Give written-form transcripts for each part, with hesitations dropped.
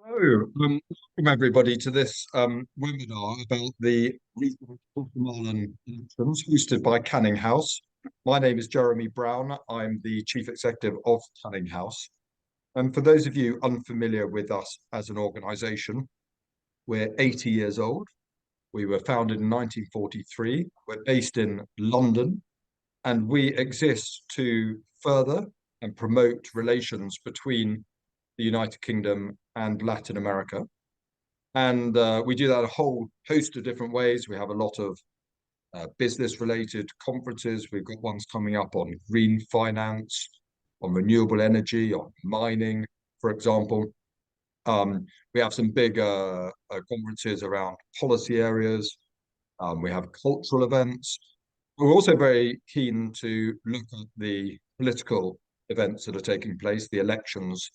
Hello, welcome everybody to this webinar about the recent Guatemalan elections hosted by Canning House. My name is Jeremy Brown. I'm the Chief Executive of Canning House. And for those of you unfamiliar with us as an organisation, we're 80 years old. We were founded in 1943. We're based in London, and we exist to further and promote relations between the United Kingdom and Latin America. And we do that a whole host of different ways. We have a lot of business-related conferences. We've got ones coming up on green finance, on renewable energy, on mining, for example. We have some big conferences around policy areas. We have cultural events. We're also very keen to look at the political events that are taking place, the elections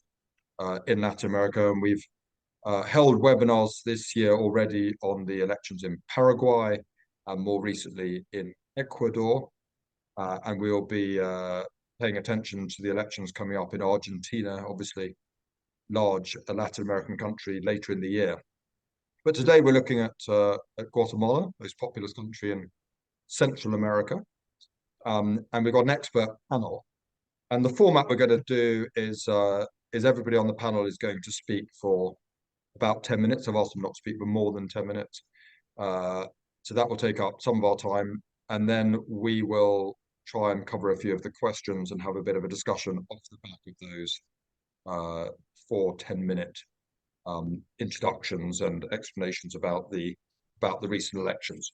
in Latin America, and we've held webinars this year already on the elections in Paraguay and more recently in Ecuador. And we'll be paying attention to the elections coming up in Argentina, obviously large Latin American country, later in the year. But today we're looking at Guatemala, most populous country in Central America. And we've got an expert panel. And the format we're going to do is everybody on the panel is going to speak for about 10 minutes. I've asked them not to speak for more than 10 minutes. So that will take up some of our time. And then we will try and cover a few of the questions and have a bit of a discussion off the back of those 4 10-minute introductions and explanations about the recent elections.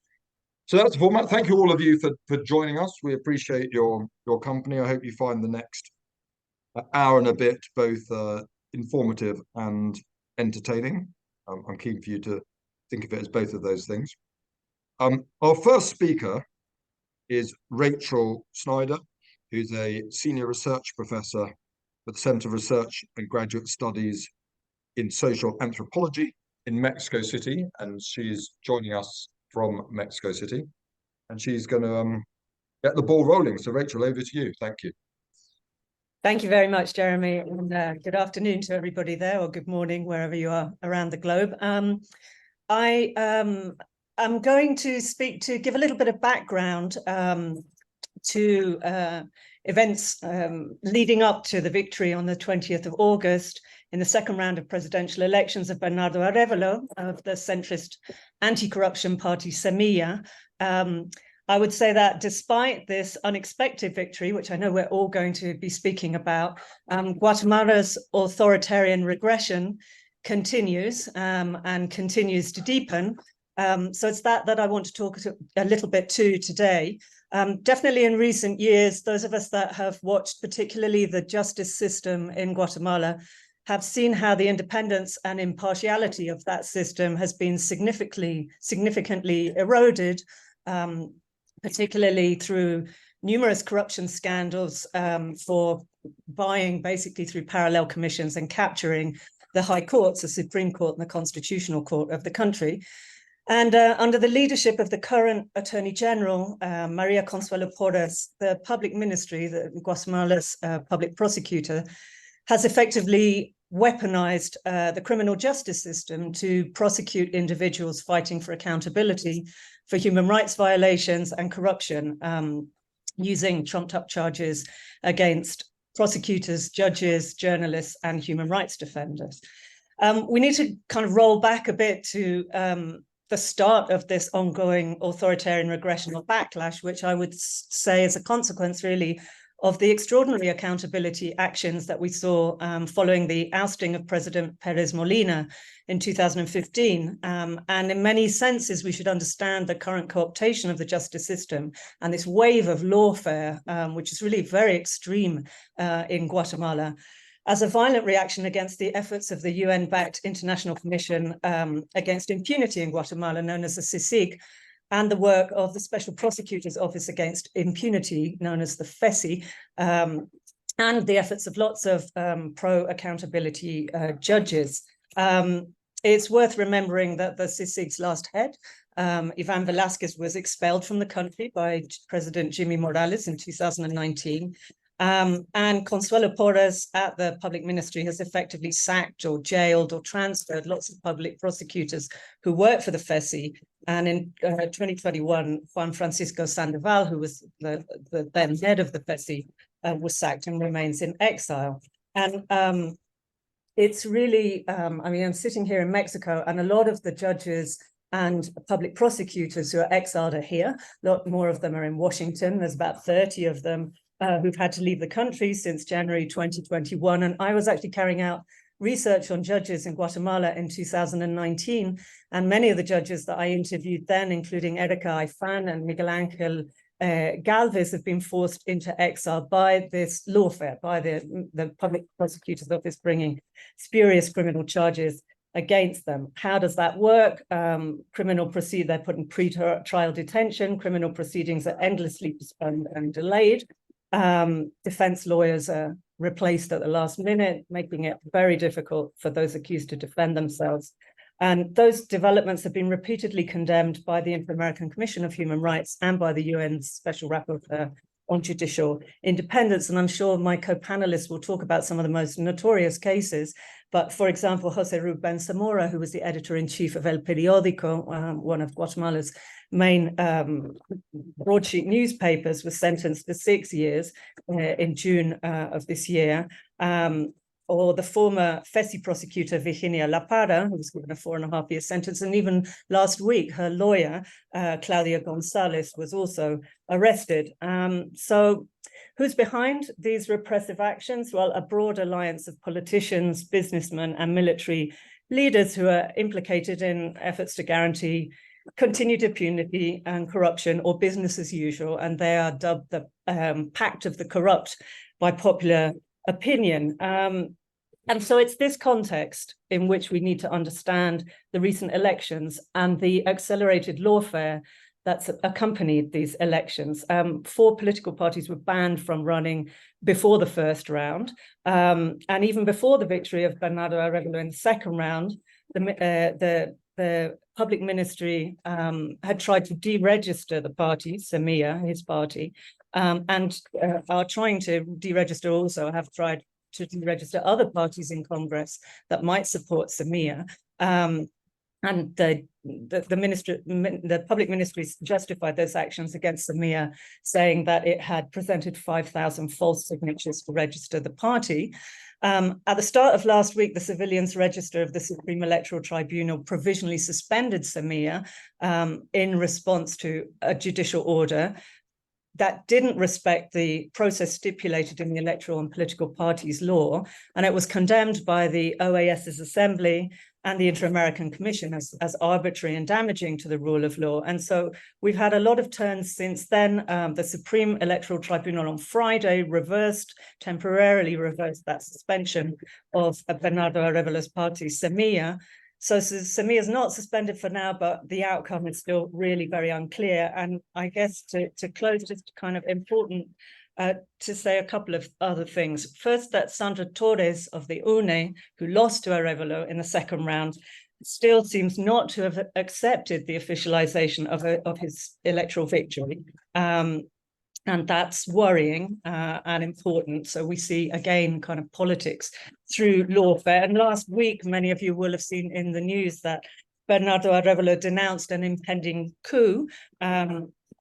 So that's the format. Thank you all of you for joining us. We appreciate your company. I hope you find the next hour and a bit both informative and entertaining. I'm keen for you to think of it as both of those things. Our first speaker is Rachel Snyder, who's a senior research professor at the Center of Research and Graduate Studies in Social Anthropology in Mexico City, and she's joining us from Mexico City, and she's going to get the ball rolling. So Rachel, over to you. Thank you. Thank you very much, Jeremy, and good afternoon to everybody there, or good morning, wherever you are around the globe. I am going to give a little bit of background to events leading up to the victory on the 20th of August in the second round of presidential elections of Bernardo Arévalo of the centrist anti-corruption party Semilla. I would say that despite this unexpected victory, which I know we're all going to be speaking about, Guatemala's authoritarian regression continues and continues to deepen. So it's that I want to talk a little bit to today. Definitely in recent years, those of us that have watched particularly the justice system in Guatemala have seen how the independence and impartiality of that system has been significantly eroded, particularly through numerous corruption scandals for buying basically through parallel commissions and capturing the high courts, the Supreme Court and the Constitutional Court of the country. And under the leadership of the current Attorney General, Maria Consuelo Porras, the public ministry, Guatemala's public prosecutor, has effectively weaponized the criminal justice system to prosecute individuals fighting for accountability for human rights violations and corruption, using trumped-up charges against prosecutors, judges, journalists, and human rights defenders. We need to kind of roll back a bit to the start of this ongoing authoritarian regression or backlash, which I would say is a consequence, really, of the extraordinary accountability actions that we saw following the ousting of President Perez Molina in 2015. And in many senses, we should understand the current co-optation of the justice system and this wave of lawfare, which is really very extreme in Guatemala, as a violent reaction against the efforts of the UN-backed International Commission against Impunity in Guatemala, known as the CICIG, and the work of the Special Prosecutor's Office Against Impunity, known as the FESI, and the efforts of lots of pro-accountability judges. It's worth remembering that the CICIG's last head, Ivan Velázquez, was expelled from the country by President Jimmy Morales in 2019. And Consuelo Porras at the public ministry has effectively sacked or jailed or transferred lots of public prosecutors who work for the FESI. And in 2021, Juan Francisco Sandoval, who was the then head of the FESI, was sacked and remains in exile. And it's really, I mean, I'm sitting here in Mexico, and a lot of the judges and public prosecutors who are exiled are here. A lot more of them are in Washington. There's about 30 of them who've had to leave the country since January 2021. And I was actually carrying out research on judges in Guatemala in 2019. And many of the judges that I interviewed then, including Erika Aifán and Miguel Ángel Galvez, have been forced into exile by this lawfare, by the public prosecutor's office bringing spurious criminal charges against them. How does that work? They're put in pre-trial detention. Criminal proceedings are endlessly postponed and delayed. Defense lawyers are replaced at the last minute, making it very difficult for those accused to defend themselves. And those developments have been repeatedly condemned by the Inter-American Commission of Human Rights and by the UN's Special Rapporteur on Judicial Independence. And I'm sure my co-panelists will talk about some of the most notorious cases. But for example, Jose Rubén Zamora, who was the editor-in-chief of El Periódico, one of Guatemala's main broadsheet newspapers, was sentenced to 6 years in June of this year. Or the former FESI prosecutor, Virginia La Parra, who was given a 4.5-year sentence. And even last week, her lawyer, Claudia Gonzalez, was also arrested. So who's behind these repressive actions? Well, a broad alliance of politicians, businessmen, and military leaders who are implicated in efforts to guarantee continued impunity and corruption, or business as usual. And they are dubbed the Pact of the Corrupt by popular opinion. And so it's this context in which we need to understand the recent elections and the accelerated lawfare that's accompanied these elections. 4 political parties were banned from running before the first round. And even before the victory of Bernardo Arévalo in the second round, the public ministry had tried to deregister the party, Semilla, his party, and are trying to deregister also, have tried to deregister other parties in Congress that might support Semilla. And the public ministries justified those actions against Semilla, saying that it had presented 5,000 false signatures to register the party. At the start of last week, the Civilians Register of the Supreme Electoral Tribunal provisionally suspended Semilla in response to a judicial order that didn't respect the process stipulated in the Electoral and Political Parties Law, and it was condemned by the OAS's Assembly and the Inter-American Commission as arbitrary and damaging to the rule of law. And so we've had a lot of turns since then. The Supreme Electoral Tribunal on Friday temporarily reversed that suspension of Bernardo Arévalo's party, Semilla. So Semilla is not suspended for now, but the outcome is still really very unclear. And I guess to close, just kind of important to say a couple of other things. First, that Sandra Torres of the UNE, who lost to Arévalo in the second round, still seems not to have accepted the officialization of his electoral victory. And that's worrying and important. So we see, again, kind of politics through lawfare. And last week, many of you will have seen in the news that Bernardo Arévalo denounced an impending coup,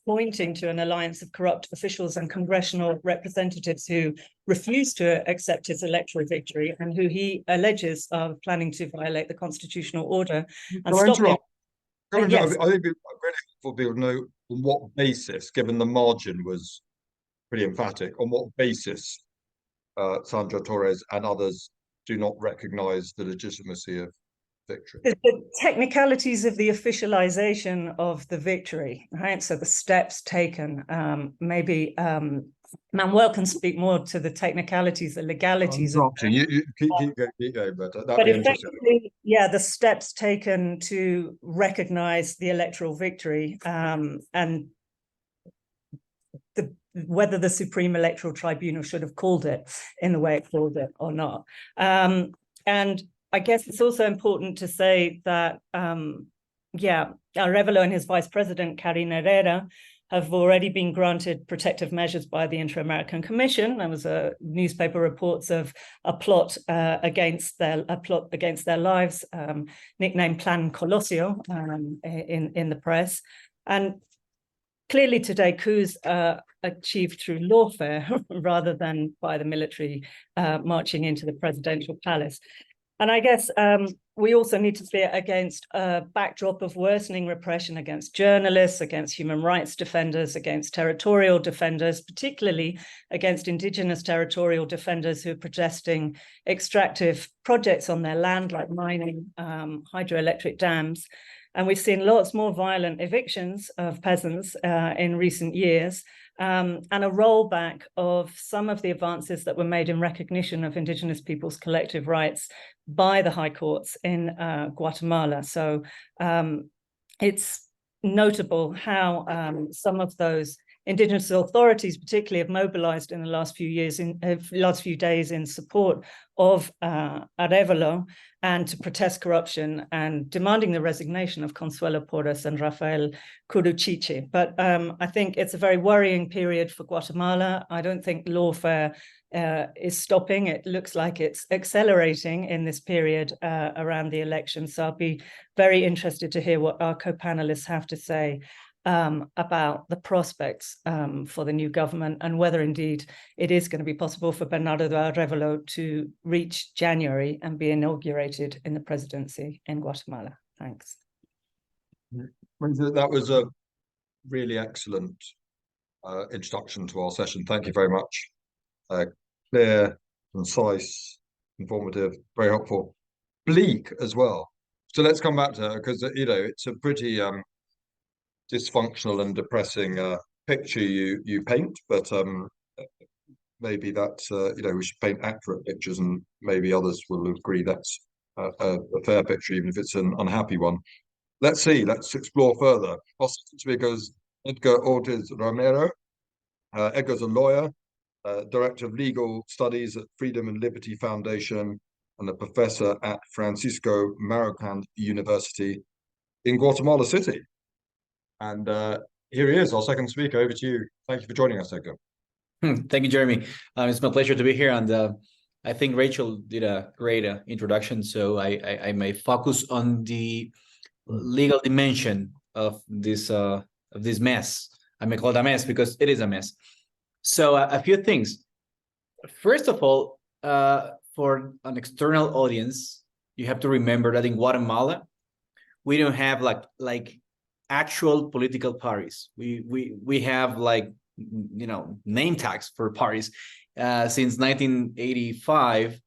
pointing to an alliance of corrupt officials and congressional representatives who refused to accept his electoral victory and who he alleges are planning to violate the constitutional order and stop him. Yes. I think it'd be really helpful for people to know on what basis, given the margin was pretty emphatic, on what basis Sandra Torres and others do not recognize the legitimacy of victory. The technicalities of the officialization of the victory, right? So the steps taken, maybe Manuel can speak more to the technicalities, the legalities. You keep going, but that'd be interesting. Yeah, the steps taken to recognize the electoral victory and whether the Supreme Electoral Tribunal should have called it in the way it called it or not. And I guess it's also important to say that, Arévalo and his vice president, Karina Herrera, have already been granted protective measures by the Inter-American Commission. There was a newspaper reports of a plot against their lives, nicknamed Plan Colosio, in the press. And clearly today, coups are achieved through lawfare rather than by the military marching into the presidential palace. And I guess we also need to see it against a backdrop of worsening repression against journalists, against human rights defenders, against territorial defenders, particularly against indigenous territorial defenders who are protesting extractive projects on their land, like mining, hydroelectric dams. And we've seen lots more violent evictions of peasants in recent years, and a rollback of some of the advances that were made in recognition of indigenous peoples' collective rights by the high courts in Guatemala. So it's notable how some of those indigenous authorities particularly have mobilized in the last few years, last few days in support of Arévalo and to protest corruption and demanding the resignation of Consuelo Porras and Rafael Curuchiche. But I think it's a very worrying period for Guatemala. I don't think lawfare is stopping. It looks like it's accelerating in this period around the election. So I'll be very interested to hear what our co-panelists have to say about the prospects for the new government and whether indeed it is going to be possible for Bernardo Arévalo to reach January and be inaugurated in the presidency in Guatemala. Thanks. That was a really excellent introduction to our session. Thank you very much. Clear, concise, informative, very helpful. Bleak as well. So let's come back to her because, you know, it's a pretty dysfunctional and depressing picture you paint, but maybe that's you know, we should paint accurate pictures, and maybe others will agree that's a fair picture, even if it's an unhappy one. Let's see. Let's explore further. Our second speaker is Edgar Ortiz Romero. Edgar's a lawyer, director of legal studies at Freedom and Liberty Foundation, and a professor at Francisco Marroquín University in Guatemala City. And here he is, our second speaker. Over to you. Thank you for joining us, Edgar. Thank you, Jeremy. It's my pleasure to be here. And I think Rachel did a great introduction, so I may focus on the legal dimension of this mess. I may call it a mess because it is a mess. So a few things. First of all, for an external audience, you have to remember that in Guatemala, we don't have like actual political parties. We have, like, you know, name tags for parties. Since 1985,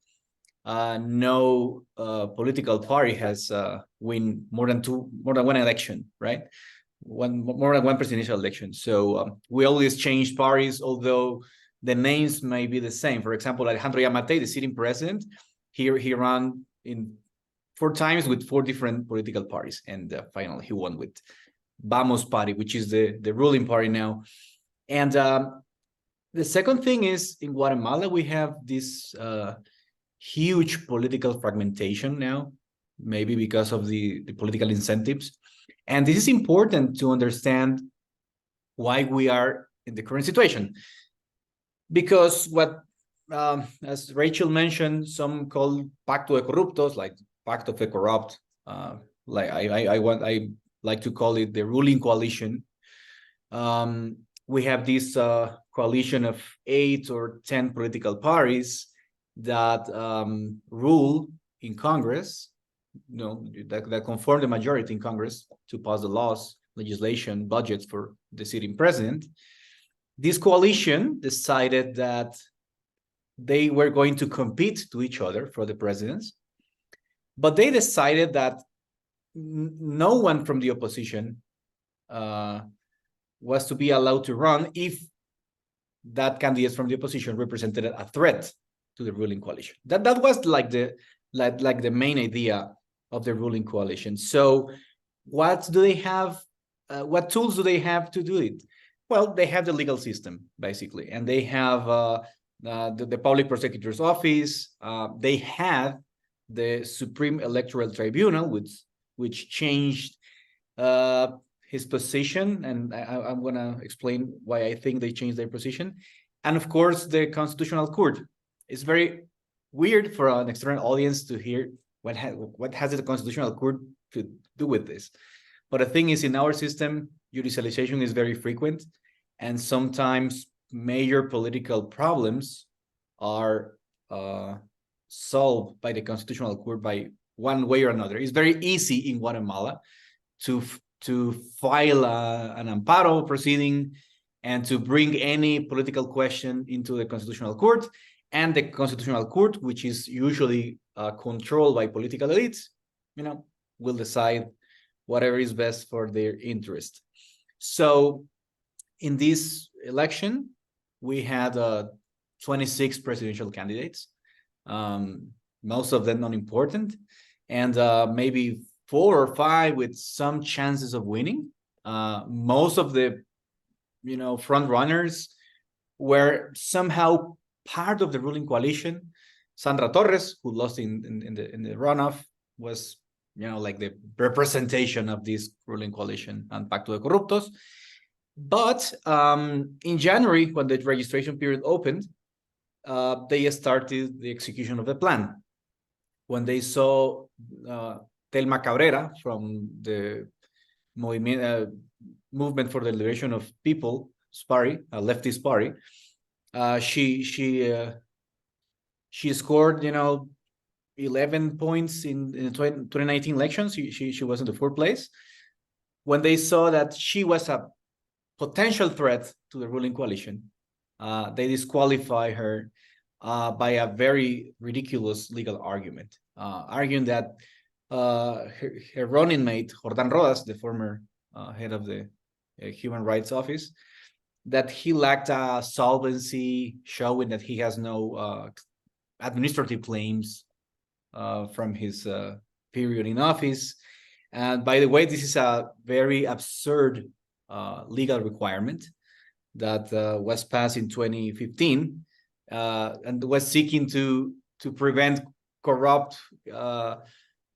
no political party has won more than one election, right? More than one presidential election. So we always change parties, although the names may be the same. For example, Alejandro Yamatei, the sitting president, he ran in 4 times with 4 different political parties, and finally he won with Vamos Party, which is the ruling party now. And the second thing is, in Guatemala, we have this huge political fragmentation now, maybe because of the political incentives. And this is important to understand why we are in the current situation. Because what, as Rachel mentioned, some call Pacto de Corruptos, like Pact of the Corrupt, like I like to call it the ruling coalition. We have this coalition of 8 or 10 political parties that rule in Congress, you know, that conform the majority in Congress to pass the laws, legislation, budgets for the sitting president. This coalition decided that they were going to compete to each other for the presidency, but they decided that no one from the opposition was to be allowed to run if that candidate from the opposition represented a threat to the ruling coalition. That was like the main idea of the ruling coalition. So what do they have? What tools do they have to do it? Well, they have the legal system, basically, and they have the public prosecutor's office. They have the Supreme Electoral Tribunal, which changed his position, and I'm going to explain why I think they changed their position. And of course, the Constitutional Court. It's very weird for an external audience to hear what has the Constitutional Court to do with this. But the thing is, in our system, judicialization is very frequent, and sometimes major political problems are solved by the Constitutional Court by one way or another. It's very easy in Guatemala to file an amparo proceeding and to bring any political question into the Constitutional Court. And the Constitutional Court, which is usually controlled by political elites, will decide whatever is best for their interest. So in this election, we had 26 presidential candidates, most of them unimportant, and maybe 4 or 5 with some chances of winning. Most of the, front runners were somehow part of the ruling coalition. Sandra Torres, who lost in the runoff, was, like the representation of this ruling coalition and Pacto de Corruptos. But in January, when the registration period opened, they started the execution of the plan. When they saw Telma Cabrera from the Movement for the Liberation of People, SPARI, a leftist party, she scored, 11 points in the 2019 elections. She was in the 4th place. When they saw that she was a potential threat to the ruling coalition, they disqualify her by a very ridiculous legal argument, arguing that her running mate, Jordan Rodas, the former head of the Human Rights Office, that he lacked a solvency, showing that he has no administrative claims from his period in office. And by the way, this is a very absurd legal requirement that was passed in 2015 and was seeking to prevent corrupt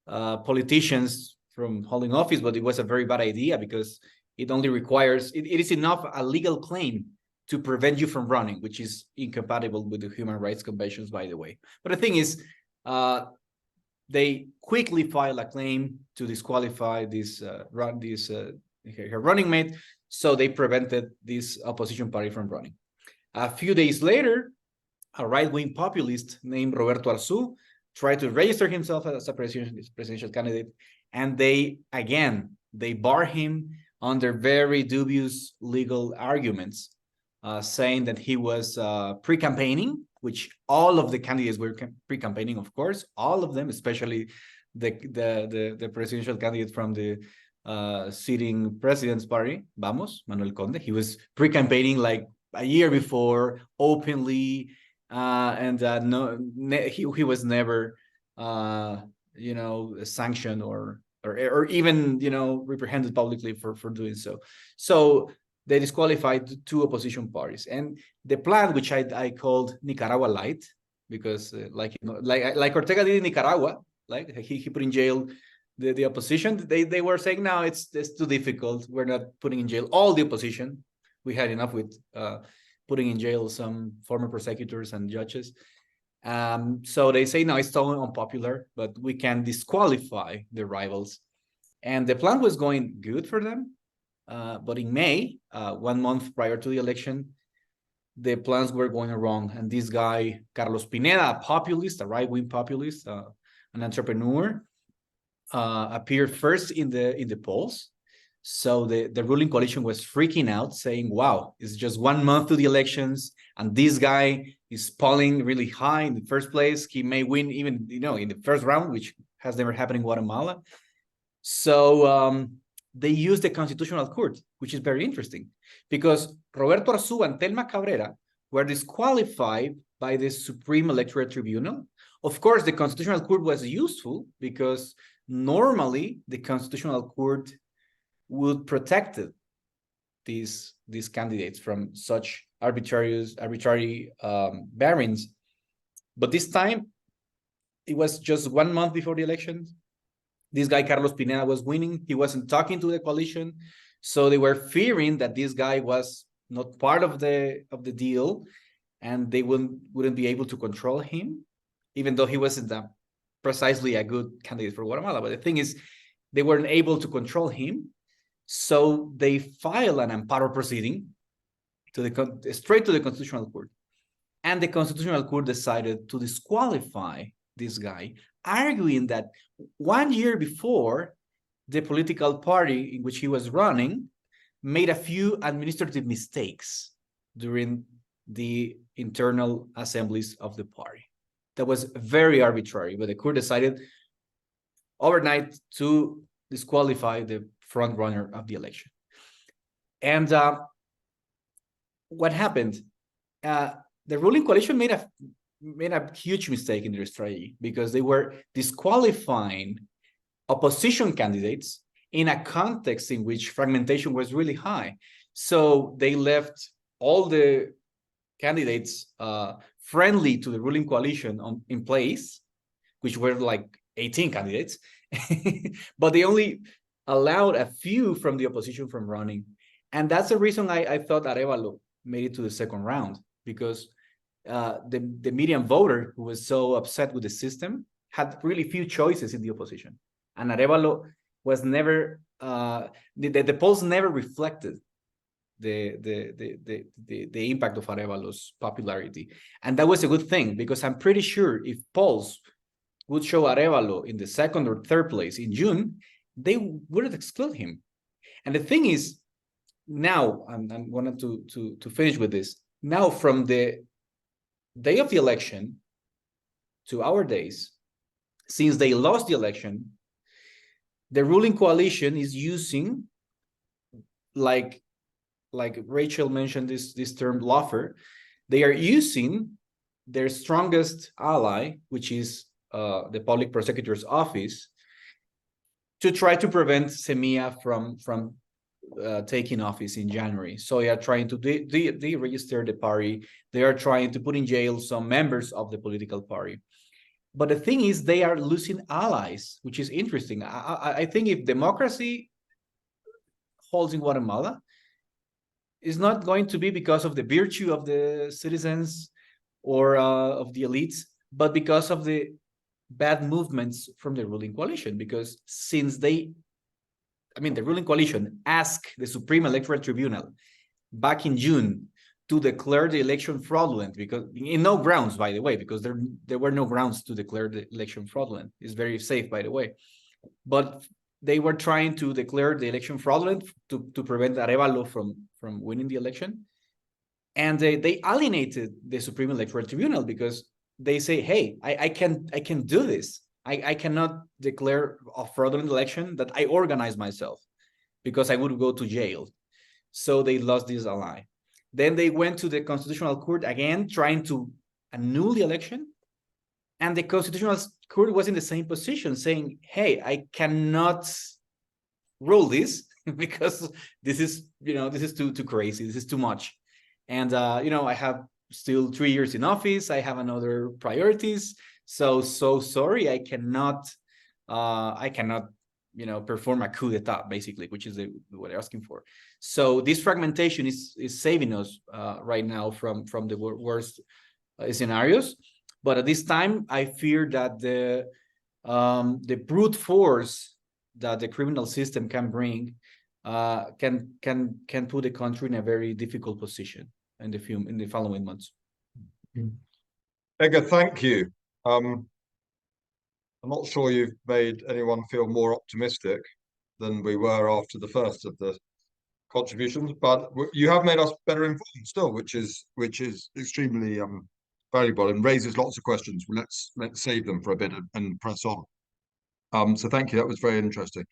politicians from holding office, but it was a very bad idea because it only requires, it is enough a legal claim to prevent you from running, which is incompatible with the human rights conventions, by the way. But the thing is, they quickly filed a claim to disqualify her running mate, so they prevented this opposition party from running. A few days later, a right-wing populist named Roberto Arzu tried to register himself as a presidential candidate, and they bar him under very dubious legal arguments, saying that he was pre-campaigning, which all of the candidates were pre-campaigning, of course, all of them, especially the presidential candidate from the sitting president's party, Vamos, Manuel Conde. He was pre-campaigning like a year before, openly, and he was never, sanctioned or even, reprehended publicly for doing so. So they disqualified 2 opposition parties, and the plan, which I called Nicaragua Light, because like Ortega did in Nicaragua, like he put in jail the opposition. They were saying, no, it's too difficult. We're not putting in jail all the opposition. We had enough with putting in jail some former prosecutors and judges. So they say, no, it's totally unpopular, but we can disqualify the rivals. And the plan was going good for them. But in May, 1 month prior to the election, the plans were going wrong. And this guy, Carlos Pineda, a populist, a right-wing populist, an entrepreneur, appeared first in the polls. So the ruling coalition was freaking out, saying, wow, it's just 1 month to the elections, and this guy is polling really high in the first place. He may win even, in the first round, which has never happened in Guatemala. So they used the Constitutional Court, which is very interesting, because Roberto Arzu and Telma Cabrera were disqualified by the Supreme Electoral Tribunal. Of course, the Constitutional Court was useful because normally the Constitutional Court would protect these candidates from such arbitrary bearings. But this time, it was just 1 month before the elections. This guy, Carlos Pineda, was winning. He wasn't talking to the coalition. So they were fearing that this guy was not part of the deal, and they wouldn't be able to control him, even though he wasn't precisely a good candidate for Guatemala. But the thing is, they weren't able to control him, so they filed an amparo proceeding straight to the Constitutional Court. And the Constitutional Court decided to disqualify this guy, arguing that 1 year before, the political party in which he was running made a few administrative mistakes during the internal assemblies of the party. That was very arbitrary, but the court decided overnight to disqualify the front runner of the election. And what happened? The ruling coalition made a huge mistake in their strategy, because they were disqualifying opposition candidates in a context in which fragmentation was really high. So they left all the candidates friendly to the ruling coalition in place, which were like 18 candidates, but they only allowed a few from the opposition from running. And that's the reason I thought Arévalo made it to the second round, because the median voter, who was so upset with the system, had really few choices in the opposition. And Arévalo was never, the polls never reflected the impact of Arévalo's popularity. And that was a good thing, because I'm pretty sure if polls would show Arévalo in the second or third place in June, they wouldn't exclude him. And the thing is, now, I wanted to finish with this. Now, from the day of the election to our days, since they lost the election, the ruling coalition is using, like Rachel mentioned this term, lawfare. They are using their strongest ally, which is the public prosecutor's office, to try to prevent Semilla from taking office in January. So they are trying to deregister the party. They are trying to put in jail some members of the political party. But the thing is, they are losing allies, which is interesting. I think if democracy holds in Guatemala, it's not going to be because of the virtue of the citizens or of the elites, but because of the bad movements from the ruling coalition. Because since the ruling coalition asked the Supreme Electoral Tribunal back in June to declare the election fraudulent, because in no grounds, by the way, because there were no grounds to declare the election fraudulent. It's very safe, by the way. But they were trying to declare the election fraudulent to prevent Arévalo from winning the election. And they alienated the Supreme Electoral Tribunal, because they say, hey, I can do this. I cannot declare a fraudulent election that I organized myself, because I would go to jail. So they lost this ally. Then they went to the Constitutional Court again, trying to annul the election. And the Constitutional Court was in the same position, saying, hey, I cannot rule this because this is too crazy. This is too much. And, I have still 3 years in office. I have another priorities. So sorry, I cannot, perform a coup d'etat, basically, which is what they're asking for. So this fragmentation is saving us right now from the worst scenarios. But at this time, I fear that the brute force that the criminal system can bring can put the country in a very difficult position in the following months. Edgar, thank you. I'm not sure you've made anyone feel more optimistic than we were after the first of the contributions, but you have made us better informed still, which is extremely valuable and raises lots of questions. Let's save them for a bit and press on. So thank you. That was very interesting.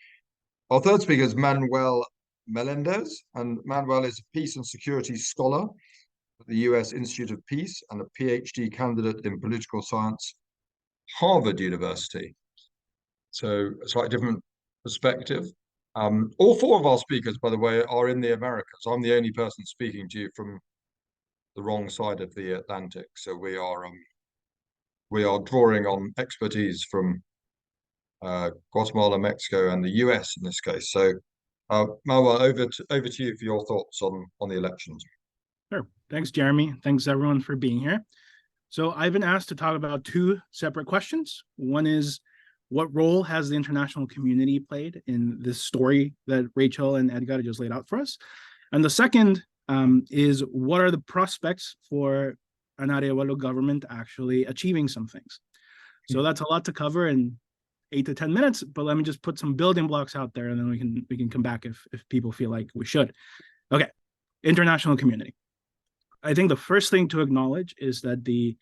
Our third speaker is Manuel Melendez, and Manuel is a peace and security scholar at the U.S. Institute of Peace and a PhD candidate in political science, Harvard University. So a slightly different perspective. All four of our speakers, by the way, are in the Americas. I'm the only person speaking to you from the wrong side of the Atlantic. So we are drawing on expertise from Guatemala, Mexico, and the US in this case. So Marwa, over to you for your thoughts on the elections. Sure. Thanks, Jeremy. Thanks, everyone, for being here. So I've been asked to talk about two separate questions. One is, what role has the international community played in this story that Rachel and Edgar just laid out for us? And the second is, what are the prospects for an Arévalo government actually achieving some things? So that's a lot to cover in 8 to 10 minutes, but let me just put some building blocks out there, and then we can come back if people feel like we should. Okay, international community. I think the first thing to acknowledge is that the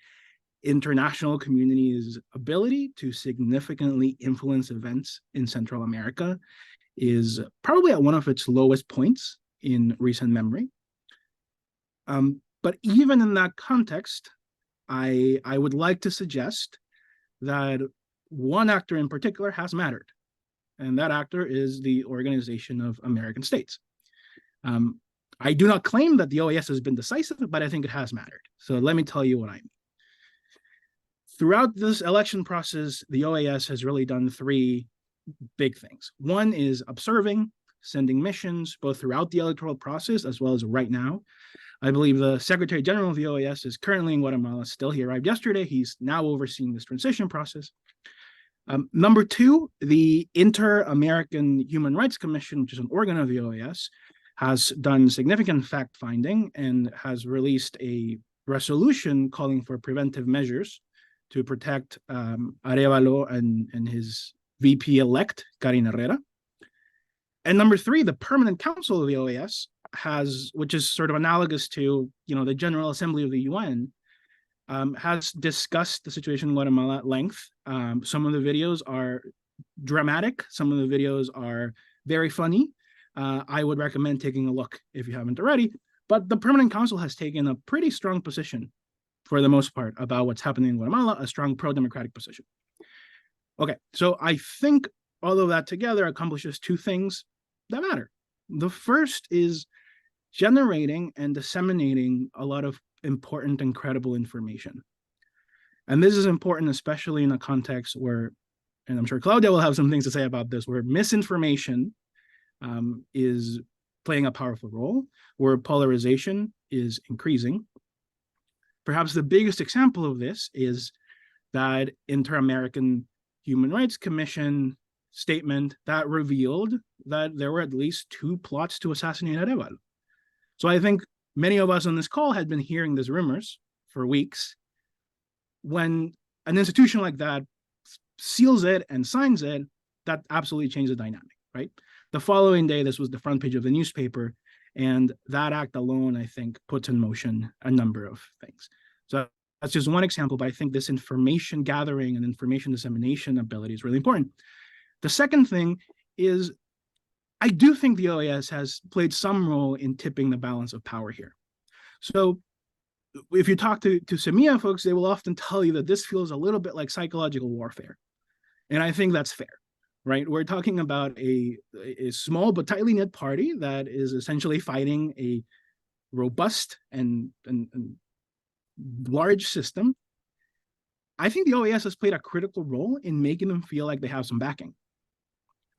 international community's ability to significantly influence events in Central America is probably at one of its lowest points in recent memory. But even in that context, I would like to suggest that one actor in particular has mattered, and that actor is the Organization of American States. I do not claim that the OAS has been decisive, but I think it has mattered. So let me tell you what I mean. Throughout this election process, the OAS has really done three big things. One is observing, sending missions, both throughout the electoral process as well as right now. I believe the Secretary General of the OAS is currently in Guatemala, still. He arrived yesterday. He's now overseeing this transition process. Number two, the Inter-American Human Rights Commission, which is an organ of the OAS, has done significant fact-finding and has released a resolution calling for preventive measures to protect Arévalo and his VP-elect, Karin Herrera. And number three, the Permanent Council of the OAS has, which is sort of analogous to, the General Assembly of the UN, has discussed the situation in Guatemala at length. Some of the videos are dramatic. Some of the videos are very funny. I would recommend taking a look if you haven't already. But the Permanent Council has taken a pretty strong position, for the most part, about what's happening in Guatemala, a strong pro-democratic position. Okay, so I think all of that together accomplishes two things that matter. The first is generating and disseminating a lot of important and credible information. And this is important, especially in a context where, and I'm sure Claudia will have some things to say about this, where misinformation is playing a powerful role, where polarization is increasing. Perhaps the biggest example of this is that Inter-American Human Rights Commission statement that revealed that there were at least 2 plots to assassinate Arévalo. So I think many of us on this call had been hearing these rumors for weeks. When an institution like that seals it and signs it, that absolutely changed the dynamic, right? The following day, this was the front page of the newspaper, and that act alone, I think, puts in motion a number of things. So that's just one example, but I think this information gathering and information dissemination ability is really important. The second thing is, I do think the OAS has played some role in tipping the balance of power here. So if you talk to Semilla folks, they will often tell you that this feels a little bit like psychological warfare. And I think that's fair, right? We're talking about a small but tightly knit party that is essentially fighting a robust and large system. I think the OAS has played a critical role in making them feel like they have some backing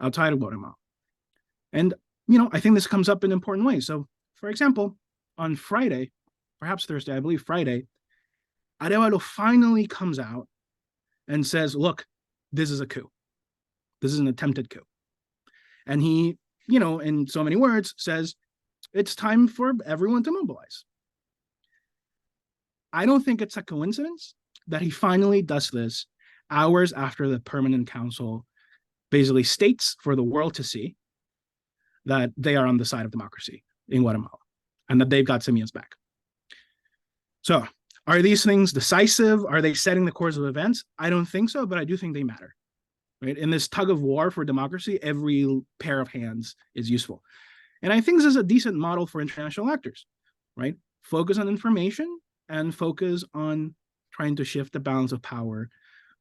outside of Guatemala. And, I think this comes up in important ways. So, for example, on Friday, perhaps Thursday, I believe Friday, Arévalo finally comes out and says, look, this is a coup. This is an attempted coup. And he, in so many words, says, it's time for everyone to mobilize. I don't think it's a coincidence that he finally does this hours after the Permanent Council basically states for the world to see that they are on the side of democracy in Guatemala and that they've got Semilla's back. So are these things decisive? Are they setting the course of events? I don't think so, but I do think they matter. Right? In this tug of war for democracy, every pair of hands is useful. And I think this is a decent model for international actors, right? Focus on information and focus on trying to shift the balance of power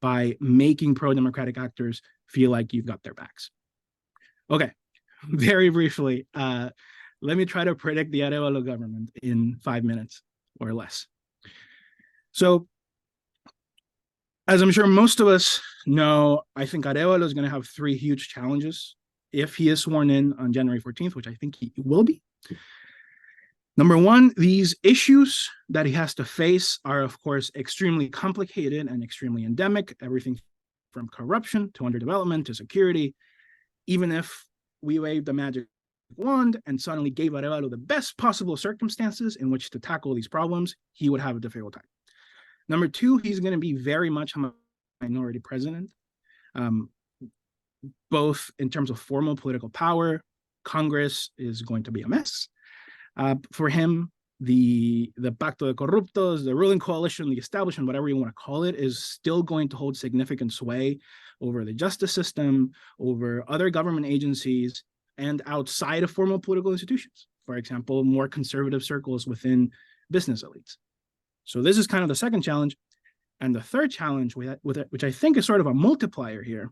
by making pro-democratic actors feel like you've got their backs. Okay, very briefly, let me try to predict the Arévalo government in 5 minutes or less. So, as I'm sure most of us know, I think Arévalo is going to have 3 huge challenges if he is sworn in on January 14th, which I think he will be. Number one, these issues that he has to face are, of course, extremely complicated and extremely endemic, everything from corruption to underdevelopment to security. Even if we waved the magic wand and suddenly gave Arévalo the best possible circumstances in which to tackle these problems, he would have a difficult time. Number two, he's going to be very much a minority president, both in terms of formal political power. Congress is going to be a mess. For him, the Pacto de Corruptos, the ruling coalition, the establishment, whatever you want to call it, is still going to hold significant sway over the justice system, over other government agencies, and outside of formal political institutions. For example, more conservative circles within business elites. So this is kind of the second challenge. And the third challenge, which I think is sort of a multiplier here,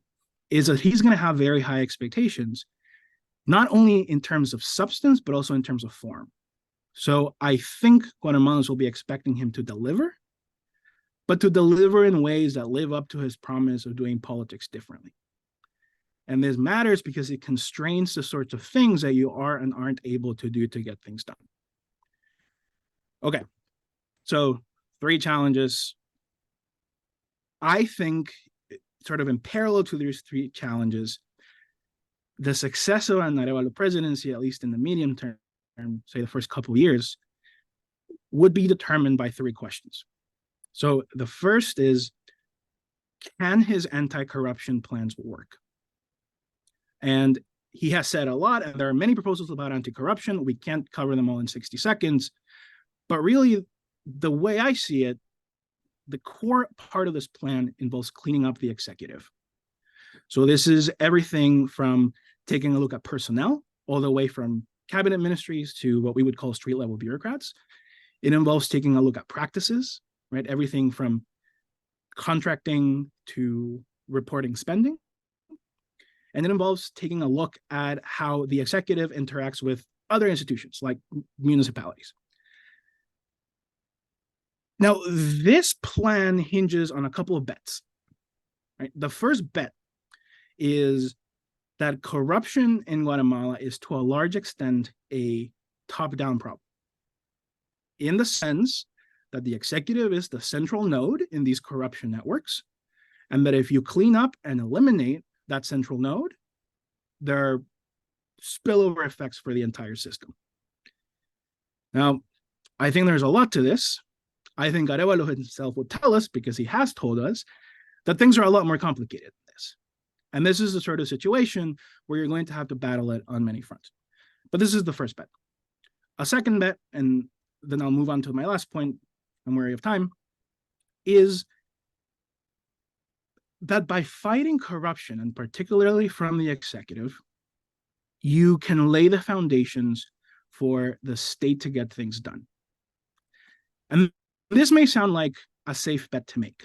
is that he's going to have very high expectations, not only in terms of substance, but also in terms of form. So I think Guatemalans will be expecting him to deliver, but to deliver in ways that live up to his promise of doing politics differently. And this matters because it constrains the sorts of things that you are and aren't able to do to get things done. Okay, so 3 challenges. I think, sort of in parallel to these 3 challenges, the success of an Arévalo presidency, at least in the medium term, say the first couple of years, would be determined by 3 questions. So the first is, can his anti-corruption plans work? And he has said a lot, and there are many proposals about anti-corruption. We can't cover them all in 60 seconds. But really, the way I see it, the core part of this plan involves cleaning up the executive. So this is everything from taking a look at personnel, all the way from cabinet ministries to what we would call street-level bureaucrats. It involves taking a look at practices, right? Everything from contracting to reporting spending. And it involves taking a look at how the executive interacts with other institutions like municipalities. Now, this plan hinges on a couple of bets, right? The first bet is that corruption in Guatemala is to a large extent a top-down problem, in the sense that the executive is the central node in these corruption networks, and that if you clean up and eliminate that central node, there are spillover effects for the entire system. Now, I think there's a lot to this. I think Arévalo himself will tell us, because he has told us, that things are a lot more complicated than this. And this is the sort of situation where you're going to have to battle it on many fronts. But this is the first bet. A second bet, and then I'll move on to my last point, I'm wary of time, is that by fighting corruption, and particularly from the executive, you can lay the foundations for the state to get things done. And this may sound like a safe bet to make.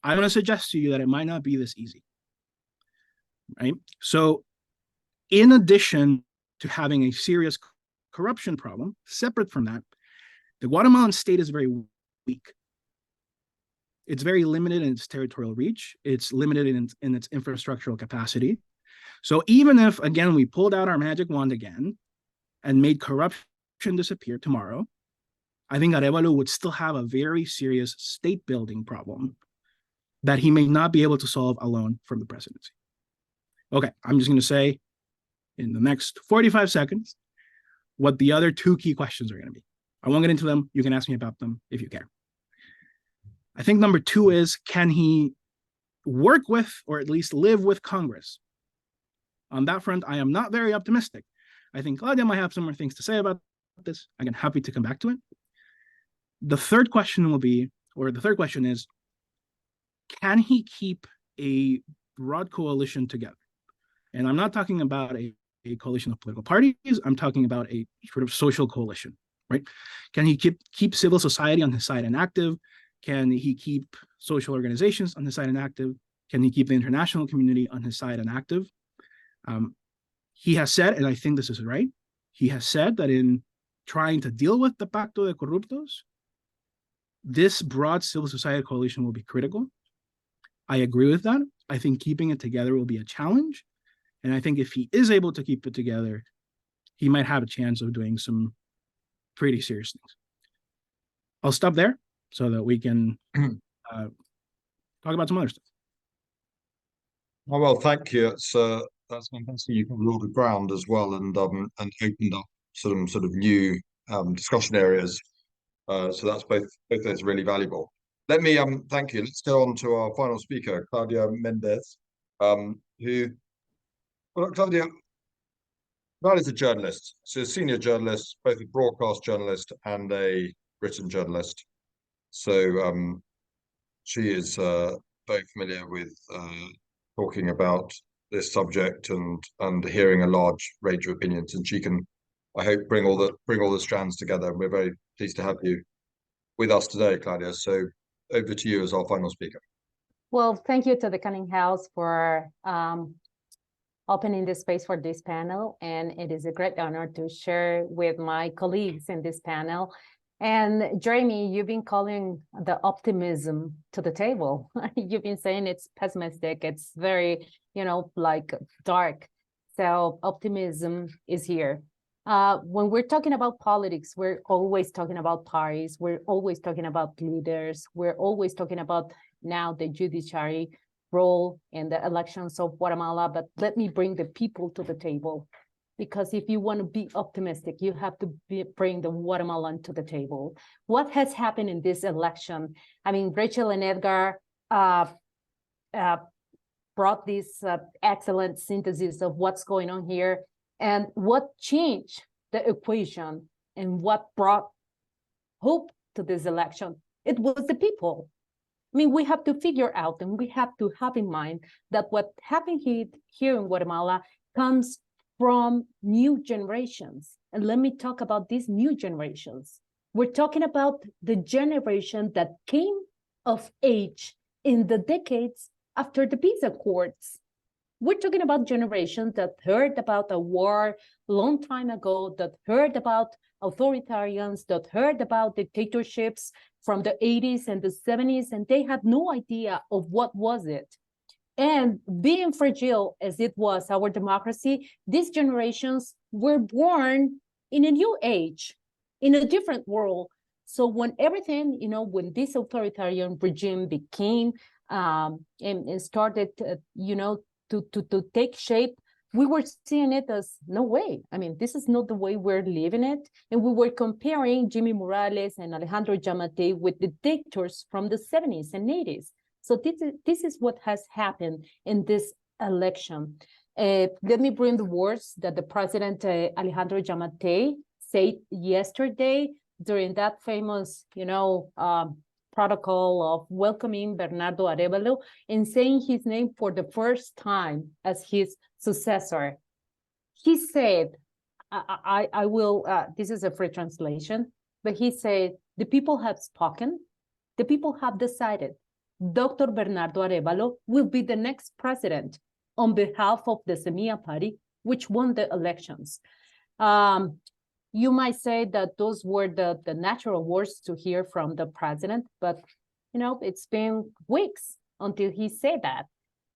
I'm going to suggest to you that it might not be this easy, right? So in addition to having a serious corruption problem, separate from that, the Guatemalan state is very weak. It's very limited in its territorial reach. It's limited in its infrastructural capacity. So even if, again, we pulled out our magic wand again and made corruption disappear tomorrow, I think Arévalo would still have a very serious state building problem that he may not be able to solve alone from the presidency. Okay, I'm just going to say in the next 45 seconds what the other 2 key questions are going to be. I won't get into them. You can ask me about them if you care. I think number 2 is, can he work with, or at least live with, Congress? On that front, I am not very optimistic. I think Claudia might have some more things to say about this. I'm happy to come back to it. The third question will be, or the third question is, can he keep a broad coalition together? And I'm not talking about a coalition of political parties. I'm talking about a sort of social coalition, right? Can he keep civil society on his side and active? Can he keep social organizations on his side and active? Can he keep the international community on his side and active? He has said, and I think this is right, he has said that in trying to deal with the Pacto de Corruptos, this broad civil society coalition will be critical. I agree with that. I think keeping it together will be a challenge. And I think if he is able to keep it together, he might have a chance of doing some pretty serious things. I'll stop there so that we can talk about some other stuff. Oh, well, thank you. That's fantastic. You covered a lot of ground as well, and opened up sort of new discussion areas. So that's both those really valuable. Let me thank you. Let's go on to our final speaker, Claudia Mendez, who, well, Claudia is a journalist. She's a senior journalist, both a broadcast journalist and a written journalist. So she is very familiar with talking about this subject and hearing a large range of opinions, and she can, I hope, bring all the strands together. And we're very pleased to have you with us today, Claudia. So over to you as our final speaker. Well, thank you to the Canning House for opening the space for this panel, and it is a great honor to share with my colleagues in this panel. And Jeremy, you've been calling the optimism to the table. You've been saying it's pessimistic, it's very, like dark. So optimism is here. When we're talking about politics, we're always talking about parties, we're always talking about leaders, we're always talking about now the judiciary role in the elections of Guatemala, but let me bring the people to the table. Because if you want to be optimistic, you have to bring the Guatemalan to the table. What has happened in this election? I mean, Rachel and Edgar brought this excellent synthesis of what's going on here and what changed the equation and what brought hope to this election. It was the people. I mean, we have to figure out and we have to have in mind that what happened here in Guatemala comes from new generations. And let me talk about these new generations. We're talking about the generation that came of age in the decades after the peace accords. We're talking about generations that heard about a war a long time ago, that heard about authoritarians, that heard about dictatorships from the 80s and the 70s, and they had no idea of what was it. And being fragile as it was, our democracy, these generations were born in a new age, in a different world. So when everything, when this authoritarian regime became and started, to take shape, we were seeing it as no way. I mean, this is not the way we're living it. And we were comparing Jimmy Morales and Alejandro Yamatei with the dictators from the 70s and 80s. So this is what has happened in this election. Let me bring the words that the president, Alejandro Yamatei, said yesterday during that famous, protocol of welcoming Bernardo Arévalo and saying his name for the first time as his successor. He said, I will, this is a free translation, but he said, the people have spoken, the people have decided. Dr. Bernardo Arévalo will be the next president on behalf of the Semilla party, which won the elections. You might say that those were the natural words to hear from the president, but it's been weeks until he said that.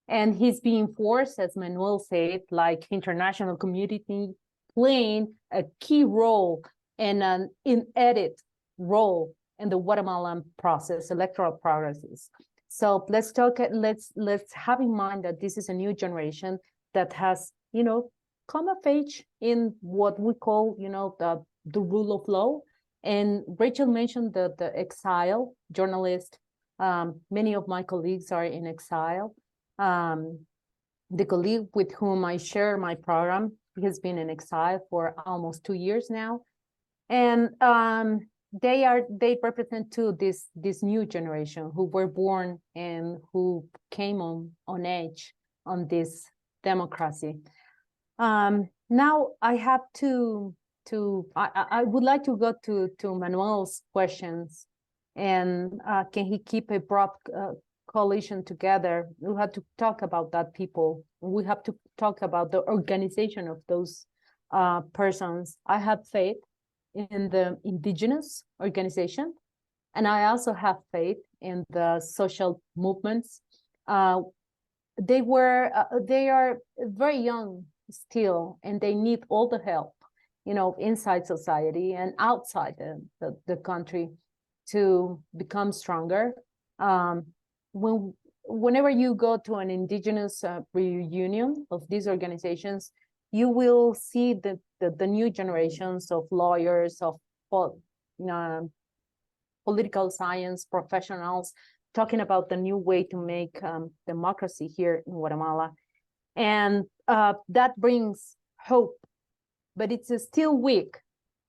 And he's being forced, as Manuel said, like international community playing a key role and an inedit role in the Guatemalan process, electoral processes. So let's have in mind that this is a new generation that has, come of age in what we call, the rule of law. And Rachel mentioned the exile journalist. Many of my colleagues are in exile. The colleague with whom I share my program has been in exile for almost 2 years now. And they represent too this new generation who were born and who came on age on this democracy. Now I have I would like to go to Manuel's questions, and can he keep a broad coalition together? We have to talk about that people. We have to talk about the organization of those persons. I have faith in the indigenous organization, and I also have faith in the social movements. they are very young still, and they need all the help, inside society and outside the country to become stronger. Whenever you go to an indigenous reunion of these organizations, you will see the new generations of lawyers, of political science professionals talking about the new way to make democracy here in Guatemala. And that brings hope, but it's still weak,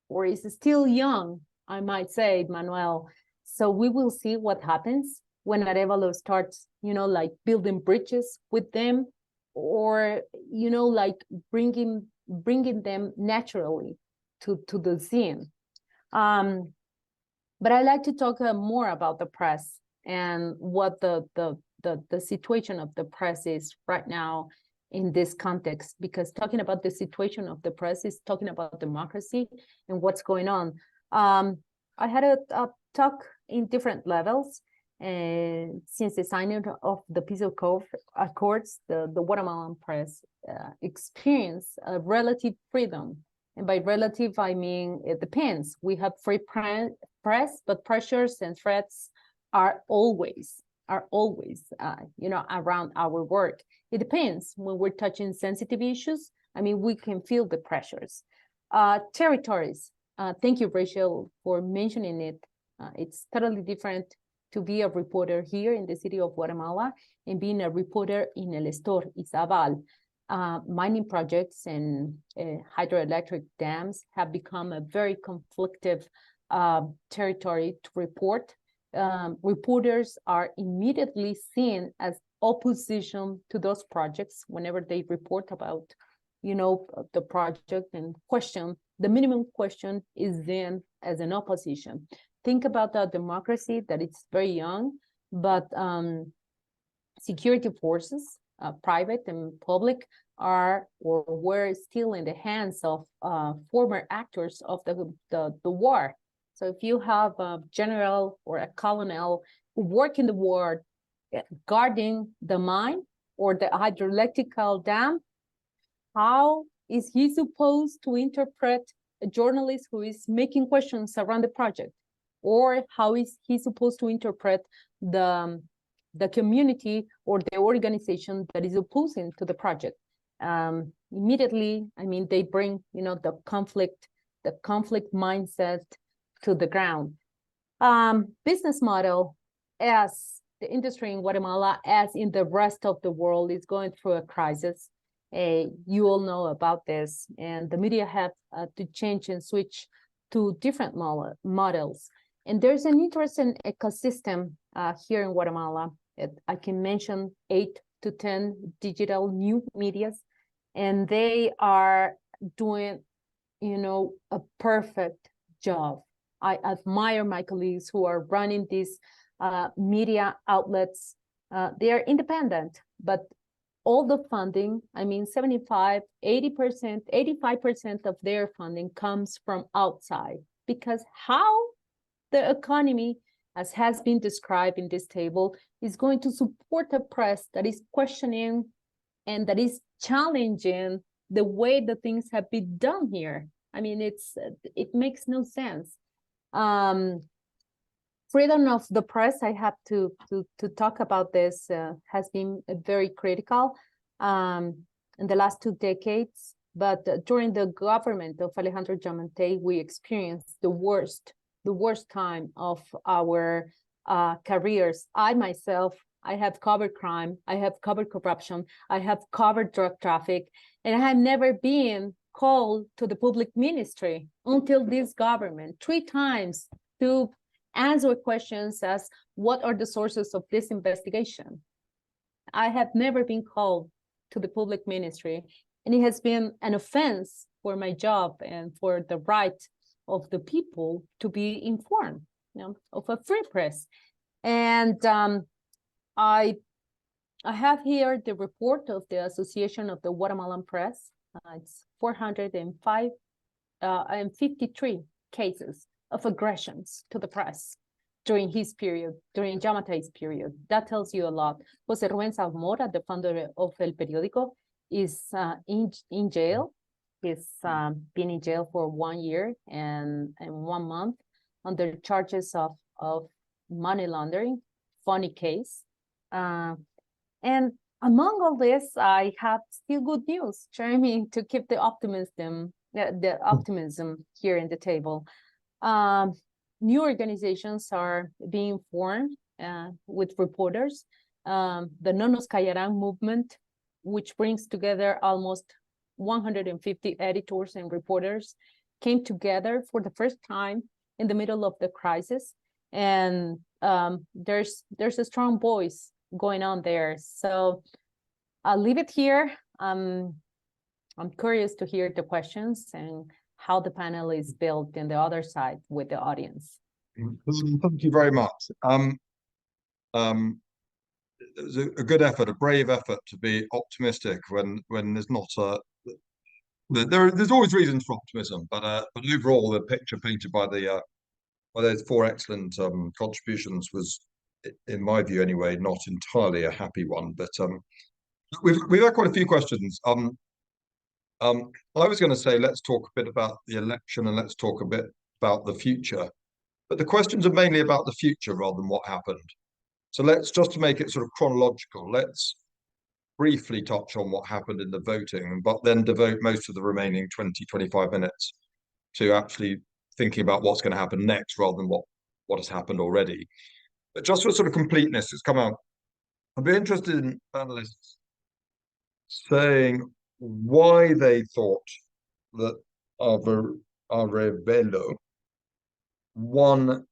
or it's still young, I might say, Manuel. So we will see what happens when Arévalo starts, like building bridges with them, or, like bringing them naturally to the scene. But I like to talk more about the press and what the situation of the press is right now in this context, because talking about the situation of the press is talking about democracy and what's going on. I had a talk in different levels, and since the signing of the peace accords, the Guatemalan press experienced a relative freedom. And by relative, I mean, it depends. We have free press, but pressures and threats are always, around our work. It depends. When we're touching sensitive issues, I mean, we can feel the pressures. Territories. Thank you, Rachel, for mentioning it. It's totally different to be a reporter here in the city of Guatemala and being a reporter in El Estor, Izabal. Mining projects and hydroelectric dams have become a very conflictive territory to report. Reporters are immediately seen as opposition to those projects whenever they report about, the project and question. The minimum question is then as an opposition. Think about the democracy, that it's very young, but security forces, private and public, were still in the hands of former actors of the war. So if you have a general or a colonel who work in the war guarding the mine or the hydroelectric dam, how is he supposed to interpret a journalist who is making questions around the project? Or how is he supposed to interpret the community or the organization that is opposing to the project? Immediately, I mean, they bring, the conflict mindset to the ground. Business model, as the industry in Guatemala, as in the rest of the world, is going through a crisis. You all know about this, and the media have to change and switch to different models. And there's an interesting ecosystem here in Guatemala. I can mention 8 to 10 digital new medias, and they are doing, a perfect job. I admire my colleagues who are running these media outlets. They are independent, but all the funding, I mean, 75, 80%, 85% of their funding comes from outside, because how the economy, as has been described in this table, is going to support a press that is questioning and that is challenging the way the things have been done here. I mean, it makes no sense. Freedom of the press, I have to talk about this, has been very critical in the last 2 decades. But during the government of Alejandro Yamatei, we experienced the worst time of our careers. I myself, I have covered crime, I have covered corruption, I have covered drug traffic, and I have never been called to the public ministry until this government 3 times to answer questions as what are the sources of this investigation. I have never been called to the public ministry, and it has been an offense for my job and for the right of the people to be informed, of a free press. And I have here the report of the Association of the Guatemalan Press. It's 453 cases of aggressions to the press. during his period, during Yamatei's period. That tells you a lot. José Rubén Zamora, the founder of El Periódico, is in jail. He's been in jail for 1 year and 1 month under charges of money laundering. Funny case. And among all this, I have still good news, Jeremy, to keep the optimism here in the table. New organizations are being formed with reporters. The No Nos Callarán movement, which brings together almost 150 editors and reporters, came together for the first time in the middle of the crisis. And there's a strong voice going on there. So I'll leave it here. I'm curious to hear the questions and how the panel is built in the other side with the audience. Thank you very much. It was a good effort, a brave effort to be optimistic when there's not there's always reasons for optimism, but overall the picture painted by those 4 excellent contributions was, in my view anyway, not entirely a happy one. But we've had quite a few questions. I was going to say let's talk a bit about the election and let's talk a bit about the future. But the questions are mainly about the future rather than what happened. So let's, just to make it sort of chronological, let's briefly touch on what happened in the voting, but then devote most of the remaining 20-25 minutes to actually thinking about what's going to happen next rather than what has happened already. But just for sort of completeness, it's come out. I'd be interested in panelists saying why they thought that Arévalo won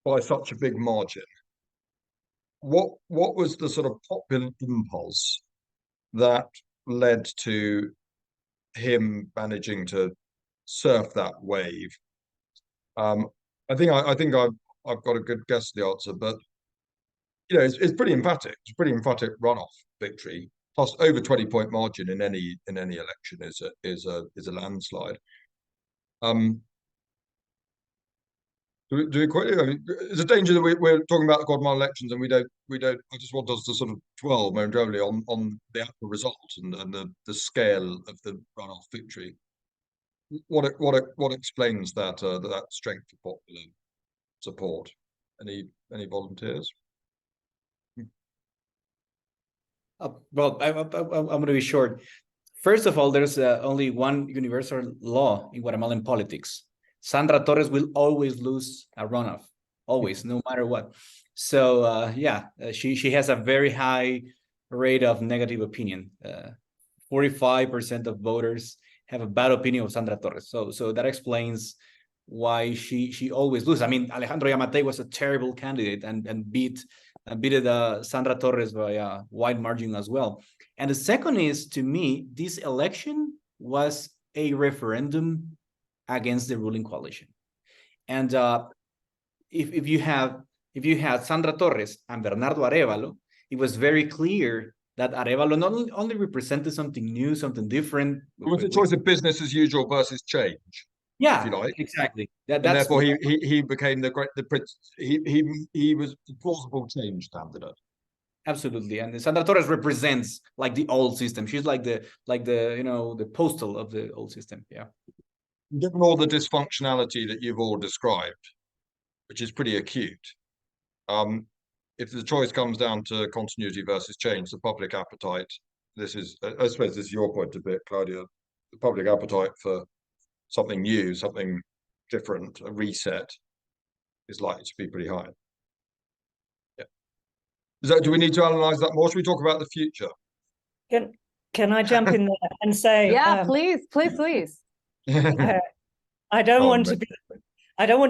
by such a big margin. What was the sort of popular impulse that led to him managing to surf that wave? I think I've got a good guess of the answer, but you know, it's pretty emphatic. It's a pretty emphatic runoff victory, plus over 20-point margin in any election is a landslide. Do we quite? I mean, there's a danger that we're talking about the Guatemala elections and we don't. I just want us to sort of dwell momentarily on the actual result and the scale of the runoff victory. What explains that that strength of popular support? Any volunteers? Well, I'm going to be short. First of all, there's only one universal law in Guatemalan politics. Sandra Torres will always lose a runoff, always, no matter what. So she has a very high rate of negative opinion. 45% of voters have a bad opinion of Sandra Torres. So that explains why she always loses. I mean, Alejandro Yamatei was a terrible candidate and beat Sandra Torres by a wide margin as well. And the second is, to me, this election was a referendum against the ruling coalition. And if you had Sandra Torres and Bernardo Arévalo, it was very clear that Arévalo not only represented something new, something different. It was a choice of business as usual versus change. Yeah, if you like. Exactly. And therefore he became the prince. He was the plausible change candidate. Absolutely, and Sandra Torres represents like the old system. She's like the the postal of the old system. Yeah. Given all the dysfunctionality that you've all described, which is pretty acute, if the choice comes down to continuity versus change, the public appetite, I suppose this is your point a bit, Claudia, the public appetite for something new, something different, a reset, is likely to be pretty high. Yeah. Do we need to analyze that more? Should we talk about the future? Can I jump in there and say? Yeah, please. I don't want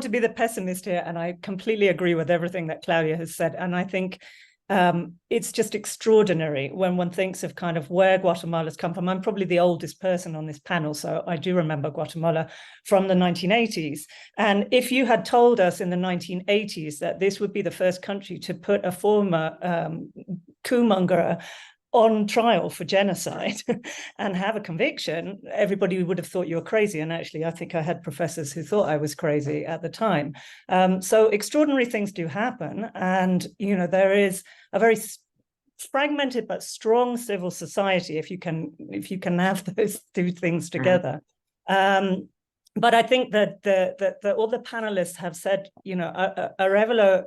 to be the pessimist here, and I completely agree with everything that Claudia has said. And I think it's just extraordinary when one thinks of kind of where Guatemala's come from. I'm probably the oldest person on this panel, so I do remember Guatemala from the 1980s. And if you had told us in the 1980s that this would be the first country to put a former coup monger on trial for genocide and have a conviction, everybody would have thought you were crazy. And actually, I think I had professors who thought I was crazy at the time. So extraordinary things do happen. And, you know, there is a very fragmented but strong civil society if you can have those two things together. But I think that all the panelists have said, you know, Arévalo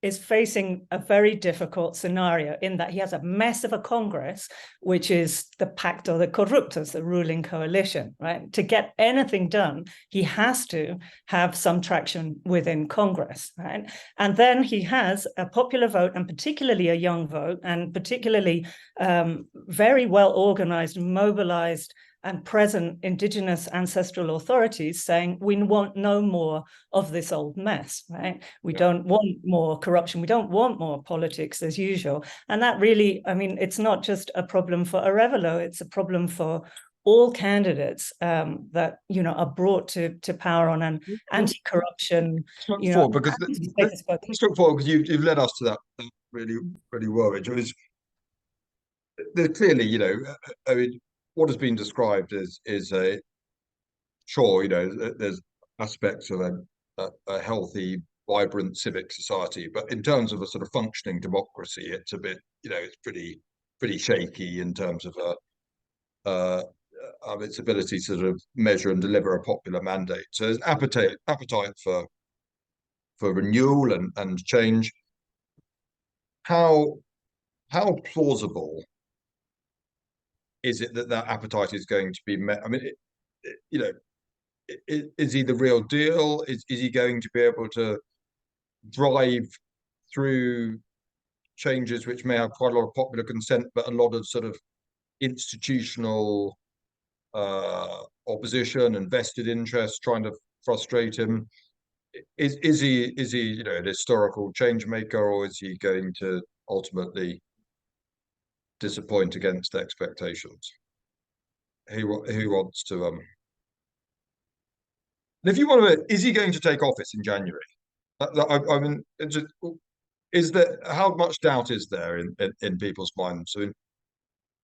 is facing a very difficult scenario in that he has a mess of a Congress, which is the Pacto de Corruptos, the ruling coalition, right? To get anything done, he has to have some traction within Congress, right? And then he has a popular vote, and particularly a young vote, and particularly very well organized, mobilized, and present indigenous ancestral authorities saying, we want no more of this old mess, right? We don't want more corruption. We don't want more politics as usual. And that really, I mean, it's not just a problem for Arévalo, it's a problem for all candidates that, you know, are brought to power on an anti-corruption, you know, because let's talk forward, because you've led us to that really well, Rachel. There's clearly, you know, I mean, what has been described is a, sure, you know, there's aspects of a healthy, vibrant civic society, but in terms of a sort of functioning democracy, it's a bit, you know, it's pretty shaky in terms of its ability to sort of measure and deliver a popular mandate. So there's appetite for renewal and change. How plausible is it that appetite is going to be met? I mean, you know, is he the real deal? Is he going to be able to drive through changes which may have quite a lot of popular consent, but a lot of sort of institutional opposition and vested interest trying to frustrate him? Is he, you know, an historical change maker, or is he going to ultimately disappoint against expectations? Who wants to if you want to, is he going to take office in January? I mean, is there, how much doubt is there in people's minds? I mean,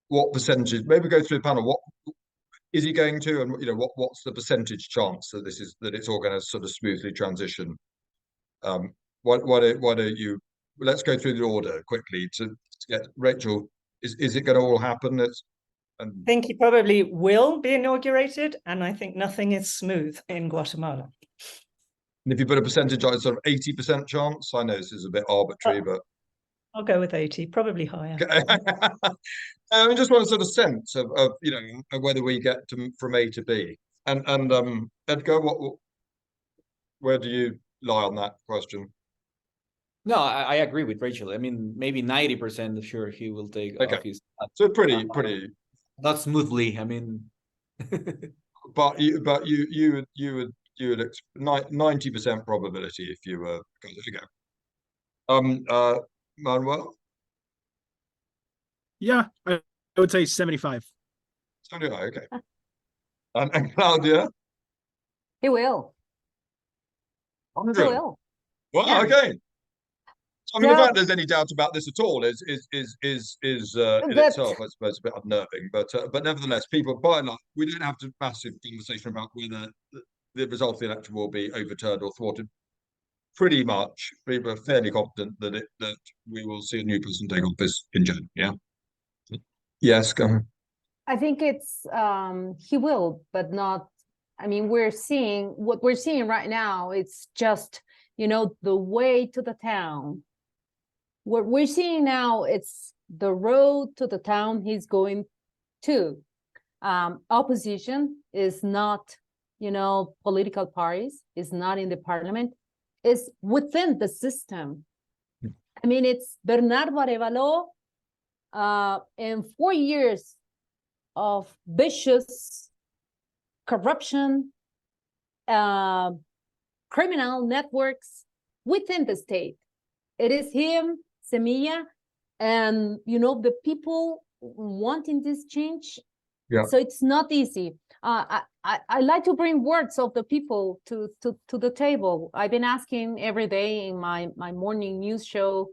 what percentage? Maybe go through the panel. What is he going to, and you know, what's the percentage chance that it's all going to sort of smoothly transition? Why don't you? Let's go through the order quickly to get Rachel. Is it going to all happen? I think he probably will be inaugurated, and I think nothing is smooth in Guatemala. And if you put a percentage on, sort of 80% chance. I know this is a bit arbitrary, but I'll go with 80, probably higher. I just want a sort of sense of you know, whether we get from A to B. And Edgar, where do you lie on that question? No, I agree with Rachel. I mean, maybe 90% sure he will take office. So pretty not smoothly. I mean, but you would 90% probability if you were going to go. Manuel? Yeah, I would say 75. 75, okay. And Claudia? He will. 100. He will. Well, Yeah. okay. I mean, So, the fact there's any doubt about this at all is in itself, I suppose, a bit unnerving. But nevertheless, people, by and large, we don't have to massive conversation about whether the result of the election will be overturned or thwarted. Pretty much, people are fairly confident that we will see a new president take office in January. Yeah. Yes, go on. I think it's he will, but not. I mean, what we're seeing right now. It's just, you know, the way to the town. What we're seeing now, it's the road to the town he's going to. Opposition is not, you know, political parties, is not in the parliament, is within the system. I mean, it's Bernardo Arévalo in 4 years of vicious corruption, criminal networks within the state. It is him, Semilla, and, you know, the people wanting this change. Yeah. So it's not easy. I like to bring words of the people to the table. I've been asking every day in my morning news show,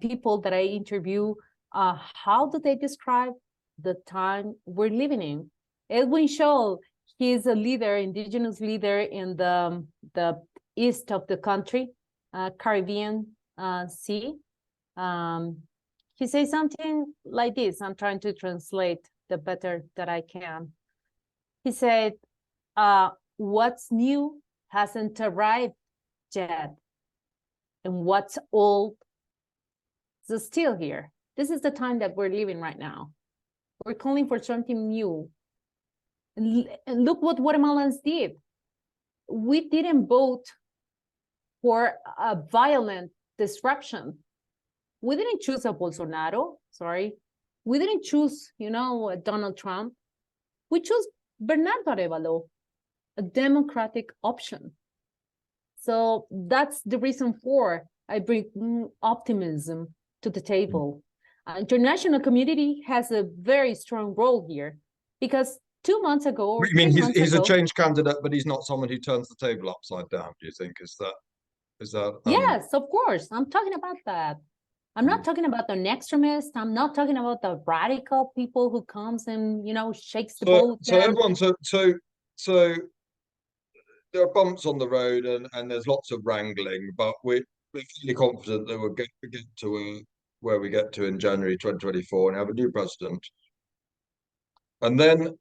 people that I interview, how do they describe the time we're living in? Edwin Scholl, he is a leader, indigenous leader in the east of the country, Caribbean Sea. He says something like this. I'm trying to translate the better that I can. He said, what's new hasn't arrived yet, and what's old is still here. This is the time that we're living right now. We're calling for something new. And look what Guatemalans did. We didn't vote for a violent disruption. We didn't choose a Bolsonaro, sorry. We didn't choose, Donald Trump. We chose Bernardo Arévalo, a democratic option. So that's the reason for I bring optimism to the table. International community has a very strong role here, because 2 months ago, or I mean, 3 months he's ago, a change candidate, but he's not someone who turns the table upside down. Do you think? Is that? Yes, of course. I'm talking about that. I'm not talking about an extremist. I'm not talking about the radical people who comes and shakes the boat. So everyone, so there are bumps on the road and there's lots of wrangling, but we're fairly confident that we'll get to where we get to in January 2024 and have a new president. And then,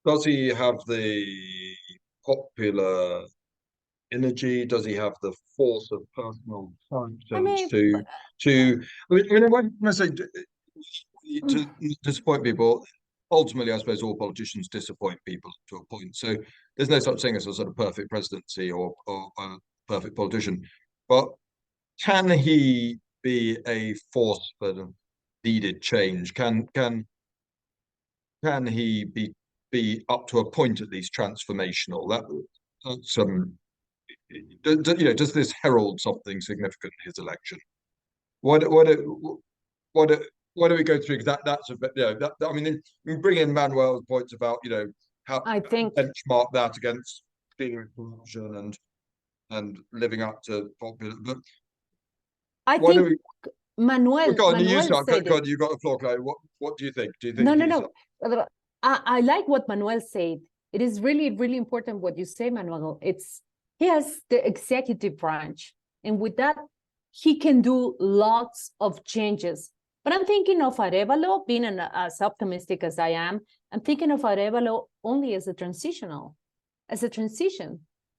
does he have the popular energy? Does he have the force of personal sanctions to? When I say to disappoint people, ultimately, I suppose all politicians disappoint people to a point. So there's no such thing as a sort of perfect presidency or a perfect politician. But can he be a force for needed change? Can he be up to a point at least transformational? That's does this herald something significant in his election? Why do we go through? Because that's a bit, I mean, we bring in Manuel's points about, how I think benchmark that against dealing with corruption and living up to popular. But I think Manuel. Go on, Manuel you said God, you got the floor, Chloe. What do you think? Do you think? No. I like what Manuel said. It is really, really important what you say, Manuel. He has the executive branch, and with that, he can do lots of changes. But I'm thinking of Arévalo, being as optimistic as I am, I'm thinking of Arévalo only as a transition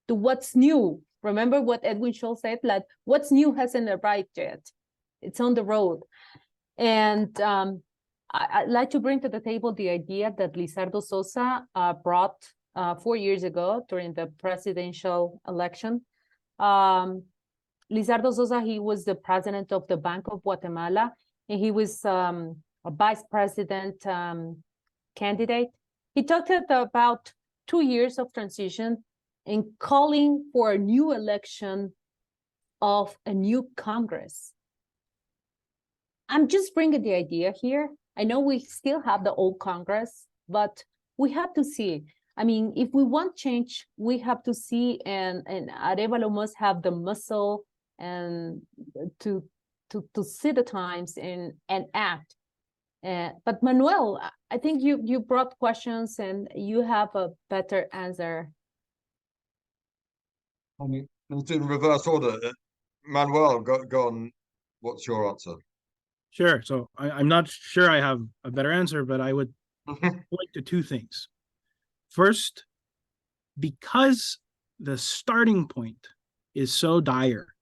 to what's new. Remember what Edwin Scholl said, like, what's new hasn't arrived yet. It's on the road. And I'd like to bring to the table the idea that Lizardo Sosa brought 4 years ago during the presidential election. Lizardo Sosa, he was the president of the Bank of Guatemala, and he was a vice president candidate. He talked about 2 years of transition and calling for a new election of a new Congress. I'm just bringing the idea here. I know we still have the old Congress, but we have to see. I mean, if we want change, we have to see, and Arévalo must have the muscle and to see the times and act. But Manuel, I think you brought questions and you have a better answer. I mean, it's in reverse order. Manuel, go on. What's your answer? Sure. So I'm not sure I have a better answer, but I would point to two things. First, because the starting point is so dire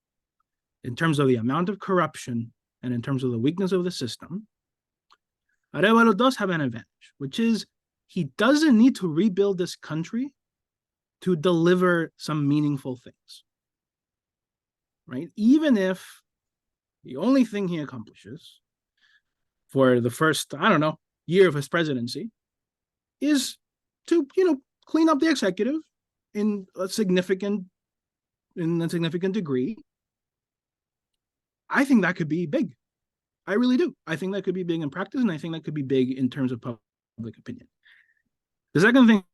in terms of the amount of corruption and in terms of the weakness of the system, Arévalo does have an advantage, which is he doesn't need to rebuild this country to deliver some meaningful things, right? Even if the only thing he accomplishes for the first, year of his presidency is to, clean up the executive in a significant degree. I think that could be big. I really do. I think that could be big in practice, and I think that could be big in terms of public opinion. The second thing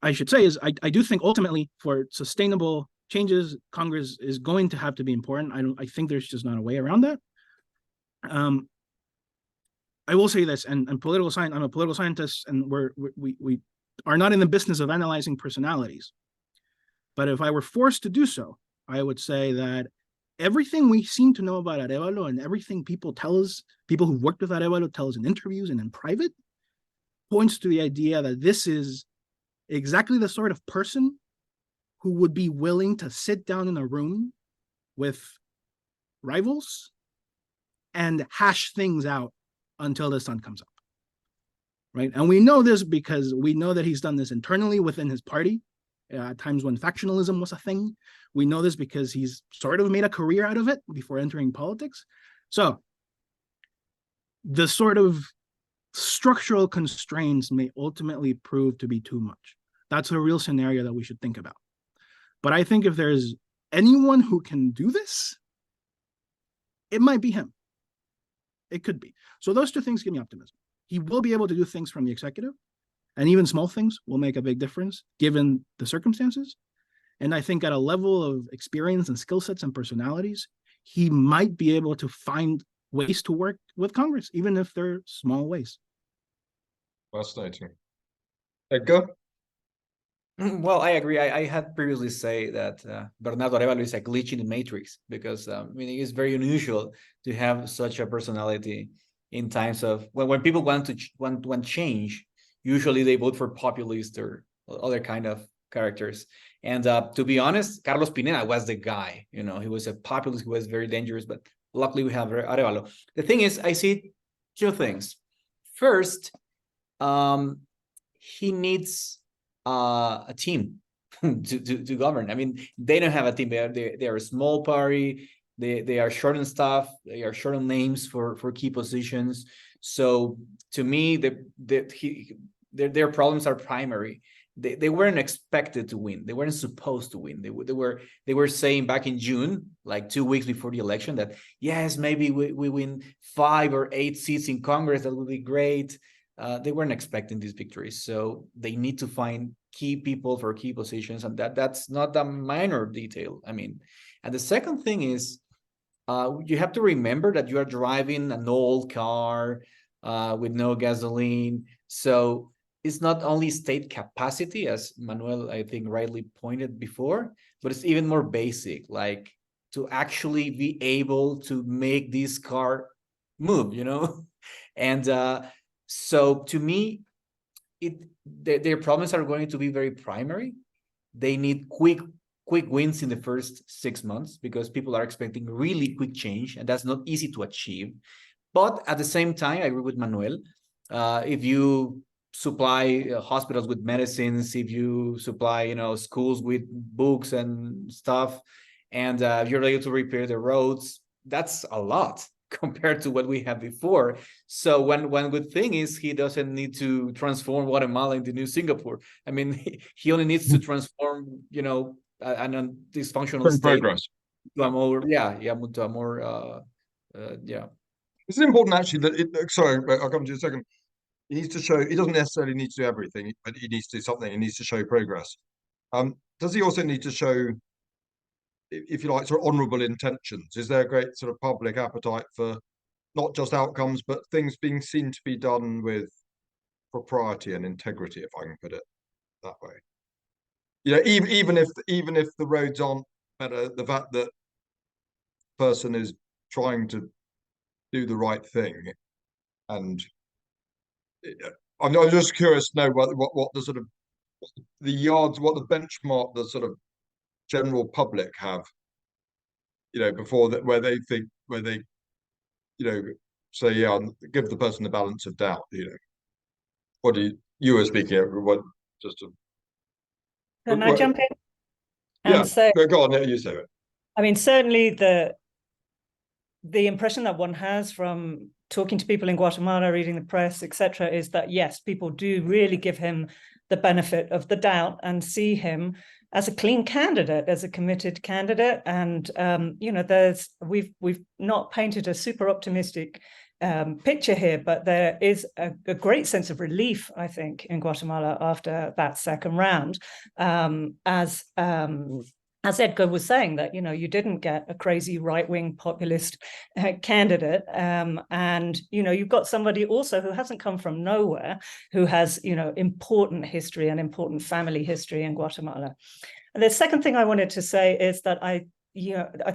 I should say is I do think ultimately for sustainable changes, Congress is going to have to be important. I think there's just not a way around that. I will say this, and political science, I'm a political scientist, and we are not in the business of analyzing personalities. But if I were forced to do so, I would say that everything we seem to know about Arévalo and everything people tell us, people who've worked with Arévalo tell us in interviews and in private, points to the idea that this is exactly the sort of person who would be willing to sit down in a room with rivals and hash things out until the sun comes up, right? And we know this because we know that he's done this internally within his party, at times when factionalism was a thing. We know this because he's sort of made a career out of it before entering politics. So the sort of structural constraints may ultimately prove to be too much. That's a real scenario that we should think about. But I think if there's anyone who can do this, it might be him. It could be. So those two things give me optimism. He will be able to do things from the executive, and even small things will make a big difference given the circumstances. And I think at a level of experience and skill sets and personalities, he might be able to find ways to work with Congress, even if they're small ways. Fascinating. Edgar? Well, I agree. I had previously said that Bernardo Arévalo is a glitch in the matrix because I mean, it is very unusual to have such a personality in times of when people want change. Usually they vote for populist or other kind of characters. And to be honest, Carlos Pineda was the guy. You know, he was a populist who was very dangerous, but luckily we have Arévalo. The thing is, I see two things. First, he needs a team to govern. I mean, they don't have a team. They are a small party. They are short on staff. They are short on names for key positions. So to me, their problems are primary. They weren't expected to win. They weren't supposed to win. They were saying back in June, like 2 weeks before the election, that yes, maybe we win 5 or 8 seats in Congress. That would be great. They weren't expecting these victories, so they need to find key people for key positions, and that's not a minor detail. I mean, and the second thing is, you have to remember that you are driving an old car with no gasoline, so it's not only state capacity, as Manuel, I think, rightly pointed before, but it's even more basic, like to actually be able to make this car move, you know, and so to me, their problems are going to be very primary. They need quick wins in the first 6 months because people are expecting really quick change, and that's not easy to achieve. But at the same time, I agree with Manuel. If you supply hospitals with medicines, if you supply, you know, schools with books and stuff, and you're able to repair the roads, that's a lot compared to what we had before. So one good thing is he doesn't need to transform Guatemala into New Singapore. I mean, he only needs to transform, you know, a dysfunctional state Progress. to a more, to a more, It's important actually that sorry, I'll come to you in a second. He needs to show, he doesn't necessarily need to do everything, but he needs to do something. He needs to show progress. Does he also need to show, if you like, sort of honourable intentions? Is there a great sort of public appetite for not just outcomes, but things being seen to be done with propriety and integrity, if I can put it that way? You know, even if the roads aren't better, the fact that the person is trying to do the right thing, and I'm just curious to know what the sort of the yards, what the benchmark the sort of general public have, you know, before that, where they you know, say, yeah, give the person the balance of doubt, you know. What do you were speaking of, what, just to, Can I jump in? yeah, And so, go on, yeah, you say it. I mean, certainly the impression that one has from talking to people in Guatemala, reading the press, etc., is that yes, people do really give him the benefit of the doubt and see him as a clean candidate, as a committed candidate. And you know, we've not painted a super optimistic picture here, but there is a great sense of relief, I think, in Guatemala after that second round, as as Edgar was saying, that, you didn't get a crazy right-wing populist candidate. And, you've got somebody also who hasn't come from nowhere, who has, important history and important family history in Guatemala. And the second thing I wanted to say is that I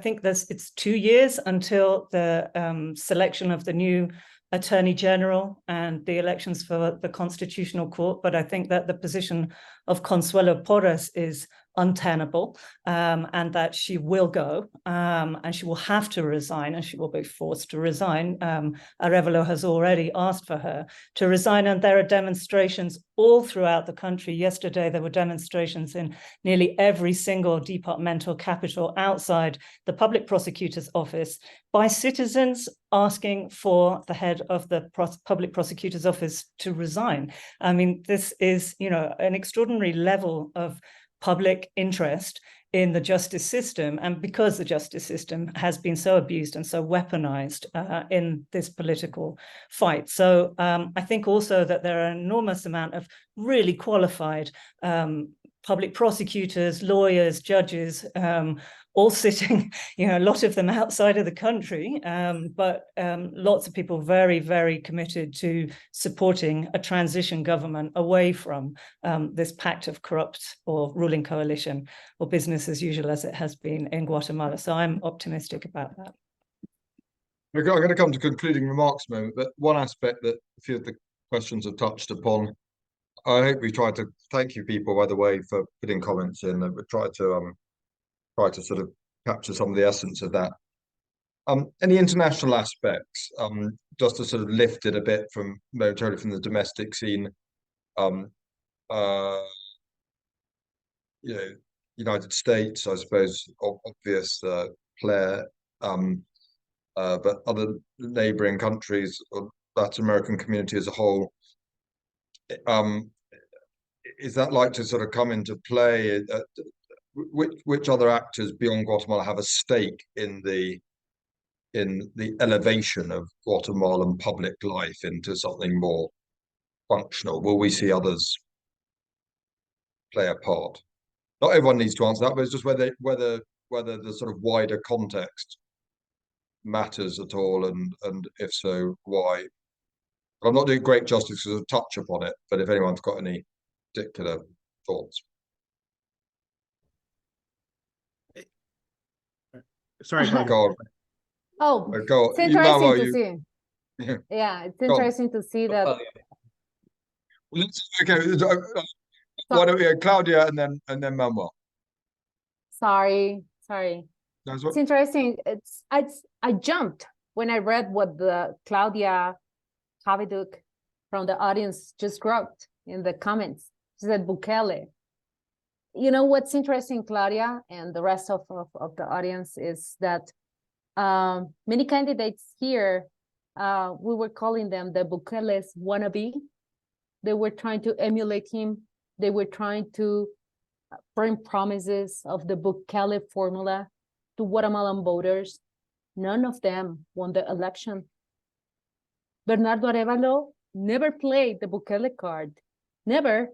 think it's 2 years until the selection of the new Attorney General and the elections for the Constitutional Court. But I think that the position of Consuelo Porras is untenable, and that she will go, and she will have to resign, and she will be forced to resign. Arévalo has already asked for her to resign, and there are demonstrations all throughout the country. Yesterday, there were demonstrations in nearly every single departmental capital outside the public prosecutor's office by citizens asking for the head of the public prosecutor's office to resign. I mean, this is, an extraordinary level of public interest in the justice system, and because the justice system has been so abused and so weaponized in this political fight. So I think also that there are an enormous amount of really qualified public prosecutors, lawyers, judges, all sitting, a lot of them outside of the country, but lots of people very, very committed to supporting a transition government away from this pact of corrupt or ruling coalition or business as usual as it has been in Guatemala. So I'm optimistic about that. I'm going to come to concluding remarks a moment, but one aspect that a few of the questions have touched upon, I hope we tried to thank you people, by the way, for putting comments in, and we tried to sort of capture some of the essence of that. Any international aspects, just to sort of lift it a bit from momentarily from the domestic scene, United States, I suppose, obvious player, but other neighboring countries, or Latin American community as a whole, is that like to sort of come into play? Which other actors beyond Guatemala have a stake in the elevation of Guatemalan public life into something more functional? Will we see others play a part? Not everyone needs to answer that, but it's just whether the sort of wider context matters at all, and if so, why? I'm not doing great justice to touch upon it, but if anyone's got any particular thoughts. Sorry, Claudia. Go on. Oh, Go on. it's interesting Manuel, to see. Yeah, it's interesting to see that. Okay, why don't we Claudia and then Manuel? Sorry. That's It's interesting. I jumped when I read what the Claudia Haviduk from the audience just wrote in the comments. She said Bukele. You know what's interesting, Claudia, and the rest of the audience, is that many candidates here, we were calling them the Bukele's wannabe. They were trying to emulate him. They were trying to bring promises of the Bukele formula to Guatemalan voters. None of them won the election. Bernardo Arévalo never played the Bukele card. Never.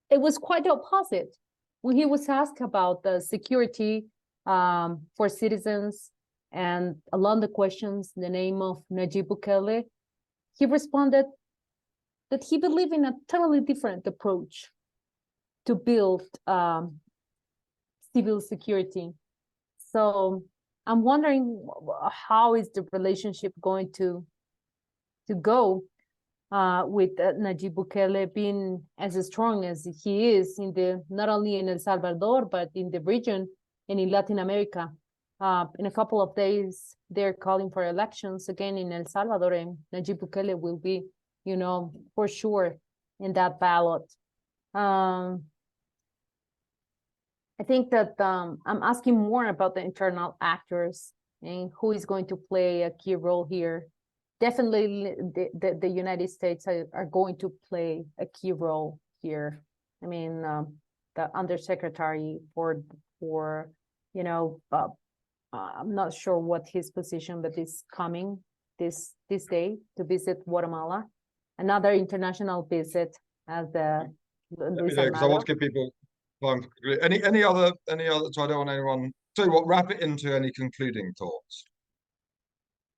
It was quite the opposite. When he was asked about the security for citizens and along the questions in the name of Nayib Bukele, he responded that he believed in a totally different approach to build civil security. So I'm wondering how is the relationship going to go with Nayib Bukele being as strong as he is not only in El Salvador, but in the region and in Latin America. In a couple of days, they're calling for elections again in El Salvador, and Nayib Bukele will be, for sure in that ballot. I think that I'm asking more about the internal actors and who is going to play a key role here. Definitely the United States are going to play a key role here. I mean, the undersecretary for I'm not sure what his position, but is coming this day to visit Guatemala. Another international visit as the Because I want to give people time for any other, so I don't want anyone, tell you what, wrap it into any concluding thoughts.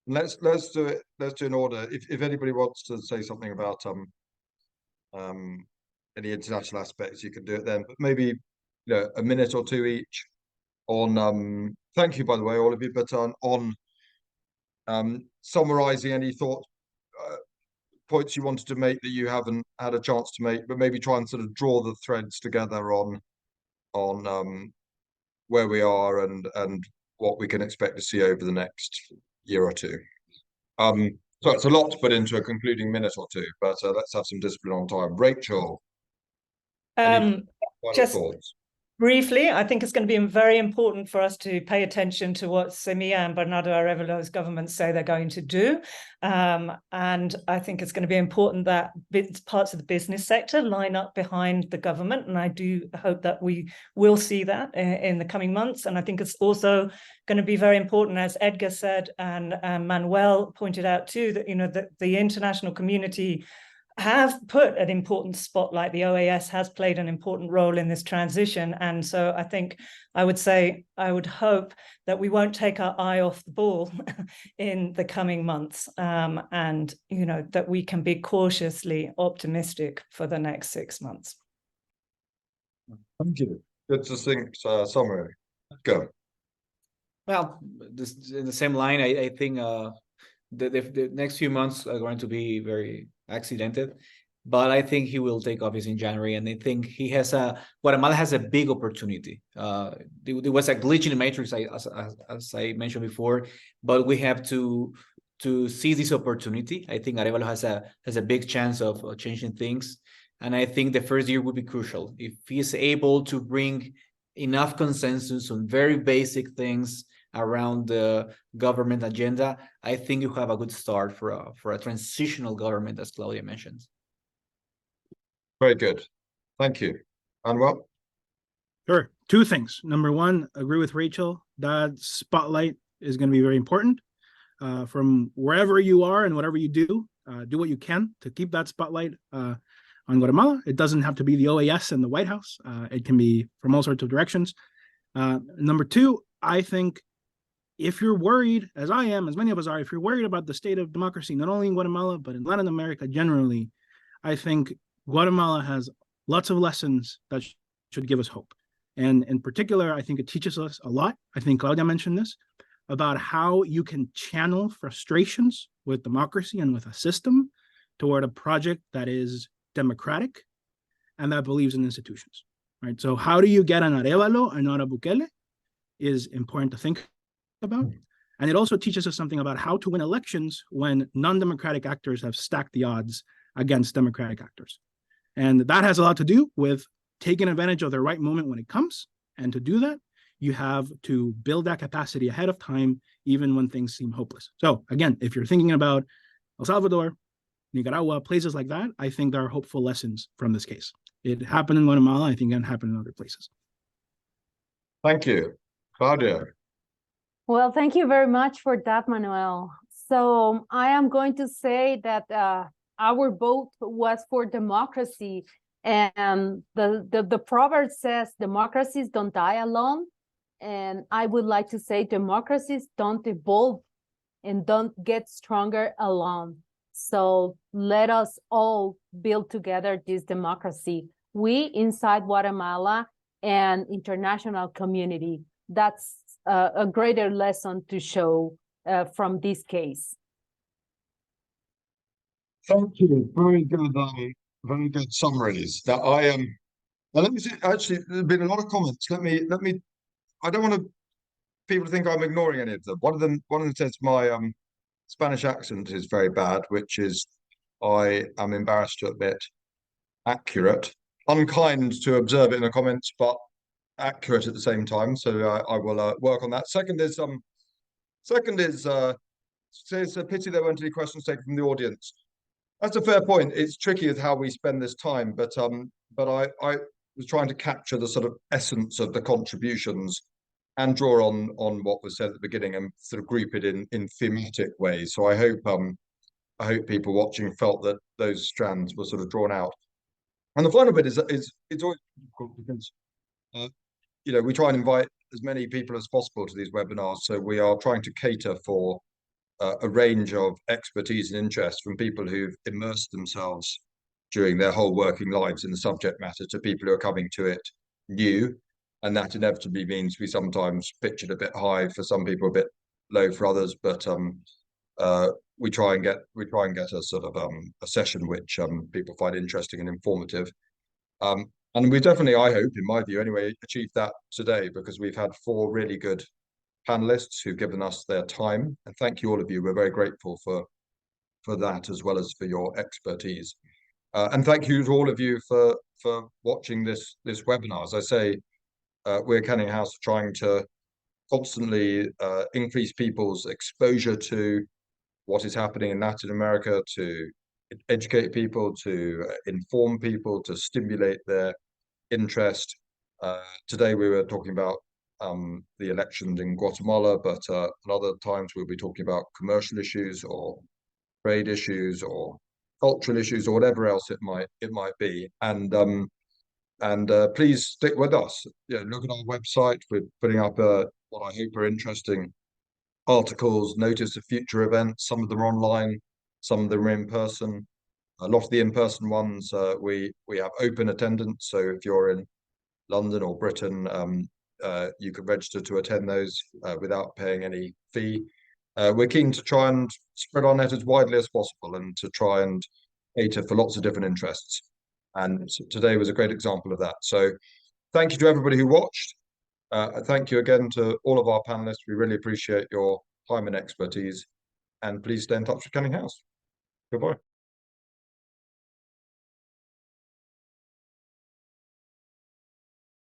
Let's do it, let's do an order. If anybody wants to say something about any international aspects, you can do it then, but maybe a minute or two each on thank you, by the way, all of you, but on summarizing any thoughts, points you wanted to make that you haven't had a chance to make, but maybe try and sort of draw the threads together on where we are and what we can expect to see over the next year or two. So it's a lot to put into a concluding minute or two, but let's have some discipline on time. Rachel, any final thoughts? Briefly, I think it's going to be very important for us to pay attention to what Semilla and Bernardo Arévalo's governments say they're going to do. And I think it's going to be important that parts of the business sector line up behind the government. And I do hope that we will see that in the coming months. And I think it's also going to be very important, as Edgar said, and Manuel pointed out too, that, that the international community have put an important spotlight. The OAS has played an important role in this transition. And so I think I would hope that we won't take our eye off the ball in the coming months, and, that we can be cautiously optimistic for the next 6 months. Thank you. Good succinct summary. Go. Well, in the same line, I think the next few months are going to be very accidented, but I think he will take office in January, and I think Guatemala has a big opportunity. There was a glitch in the matrix, as I mentioned before, but we have to seize this opportunity. I think Arévalo has a big chance of changing things, and I think the first year will be crucial. If he is able to bring enough consensus on very basic things around the government agenda, I think you have a good start for a transitional government, as Claudia mentioned. Very good. Thank you. Manuel? Sure. Two things. Number one, agree with Rachel. That spotlight is going to be very important. From wherever you are and whatever you do what you can to keep that spotlight on Guatemala. It doesn't have to be the OAS and the White House. It can be from all sorts of directions. Number two, I think if you're worried, as I am, as many of us are, if you're worried about the state of democracy, not only in Guatemala, but in Latin America generally, I think Guatemala has lots of lessons that should give us hope. And in particular, I think it teaches us a lot. I think Claudia mentioned this, about how you can channel frustrations with democracy and with a system toward a project that is democratic and that believes in institutions, right? So how do you get an Arévalo and not a Bukele is important to think about. And it also teaches us something about how to win elections when non-democratic actors have stacked the odds against democratic actors. And that has a lot to do with taking advantage of the right moment when it comes. And to do that, you have to build that capacity ahead of time, even when things seem hopeless. So again, if you're thinking about El Salvador, Nicaragua, places like that, I think there are hopeful lessons from this case. It happened in Guatemala. I think it can happen in other places. Thank you. Claudia? Well, thank you very much for that, Manuel. So I am going to say that our vote was for democracy. And the proverb says, democracies don't die alone. And I would like to say democracies don't evolve and don't get stronger alone. So let us all build together this democracy. We inside Guatemala and international community. That's a greater lesson to show from this case. Thank you. Very good summaries. That now let me see, actually, there's been a lot of comments. Let me. I don't want people to think I'm ignoring any of them. One of them says my Spanish accent is very bad, which is, I am embarrassed to admit, accurate. Unkind to observe it in the comments, but accurate at the same time. So I will work on that. Second is it's a pity there weren't any questions taken from the audience. That's a fair point. It's tricky with how we spend this time, but I was trying to capture the sort of essence of the contributions and draw on what was said at the beginning and sort of group it in thematic ways. So I hope people watching felt that those strands were sort of drawn out. And the final bit is it's always difficult because you know, we try and invite as many people as possible to these webinars. So we are trying to cater for a range of expertise and interest, from people who've immersed themselves during their whole working lives in the subject matter to people who are coming to it new. And that inevitably means we sometimes pitch it a bit high for some people, a bit low for others. But we try and get a sort of a session which people find interesting and informative. And we definitely, I hope, in my view anyway, achieved that today, because we've had 4 really good panelists who've given us their time. And thank you, all of you. We're very grateful for that, as well as for your expertise. And thank you to all of you for watching this webinar. As I say, we're Canning House trying to constantly increase people's exposure to what is happening in Latin America, to educate people, to inform people, to stimulate their interest. Today we were talking about the elections in Guatemala, but at other times we'll be talking about commercial issues or trade issues or cultural issues or whatever else it might be. And please stick with us. Yeah, look at our website. We're putting up what I hope are interesting articles, notice of future events. Some of them are online, some of them are in person. A lot of the in-person ones, we have open attendance. So if you're in London or Britain, you can register to attend those without paying any fee. We're keen to try and spread our net as widely as possible and to try and cater for lots of different interests. And today was a great example of that. So thank you to everybody who watched. Thank you again to all of our panelists. We really appreciate your time and expertise. And please stay in touch with Canning House. Goodbye.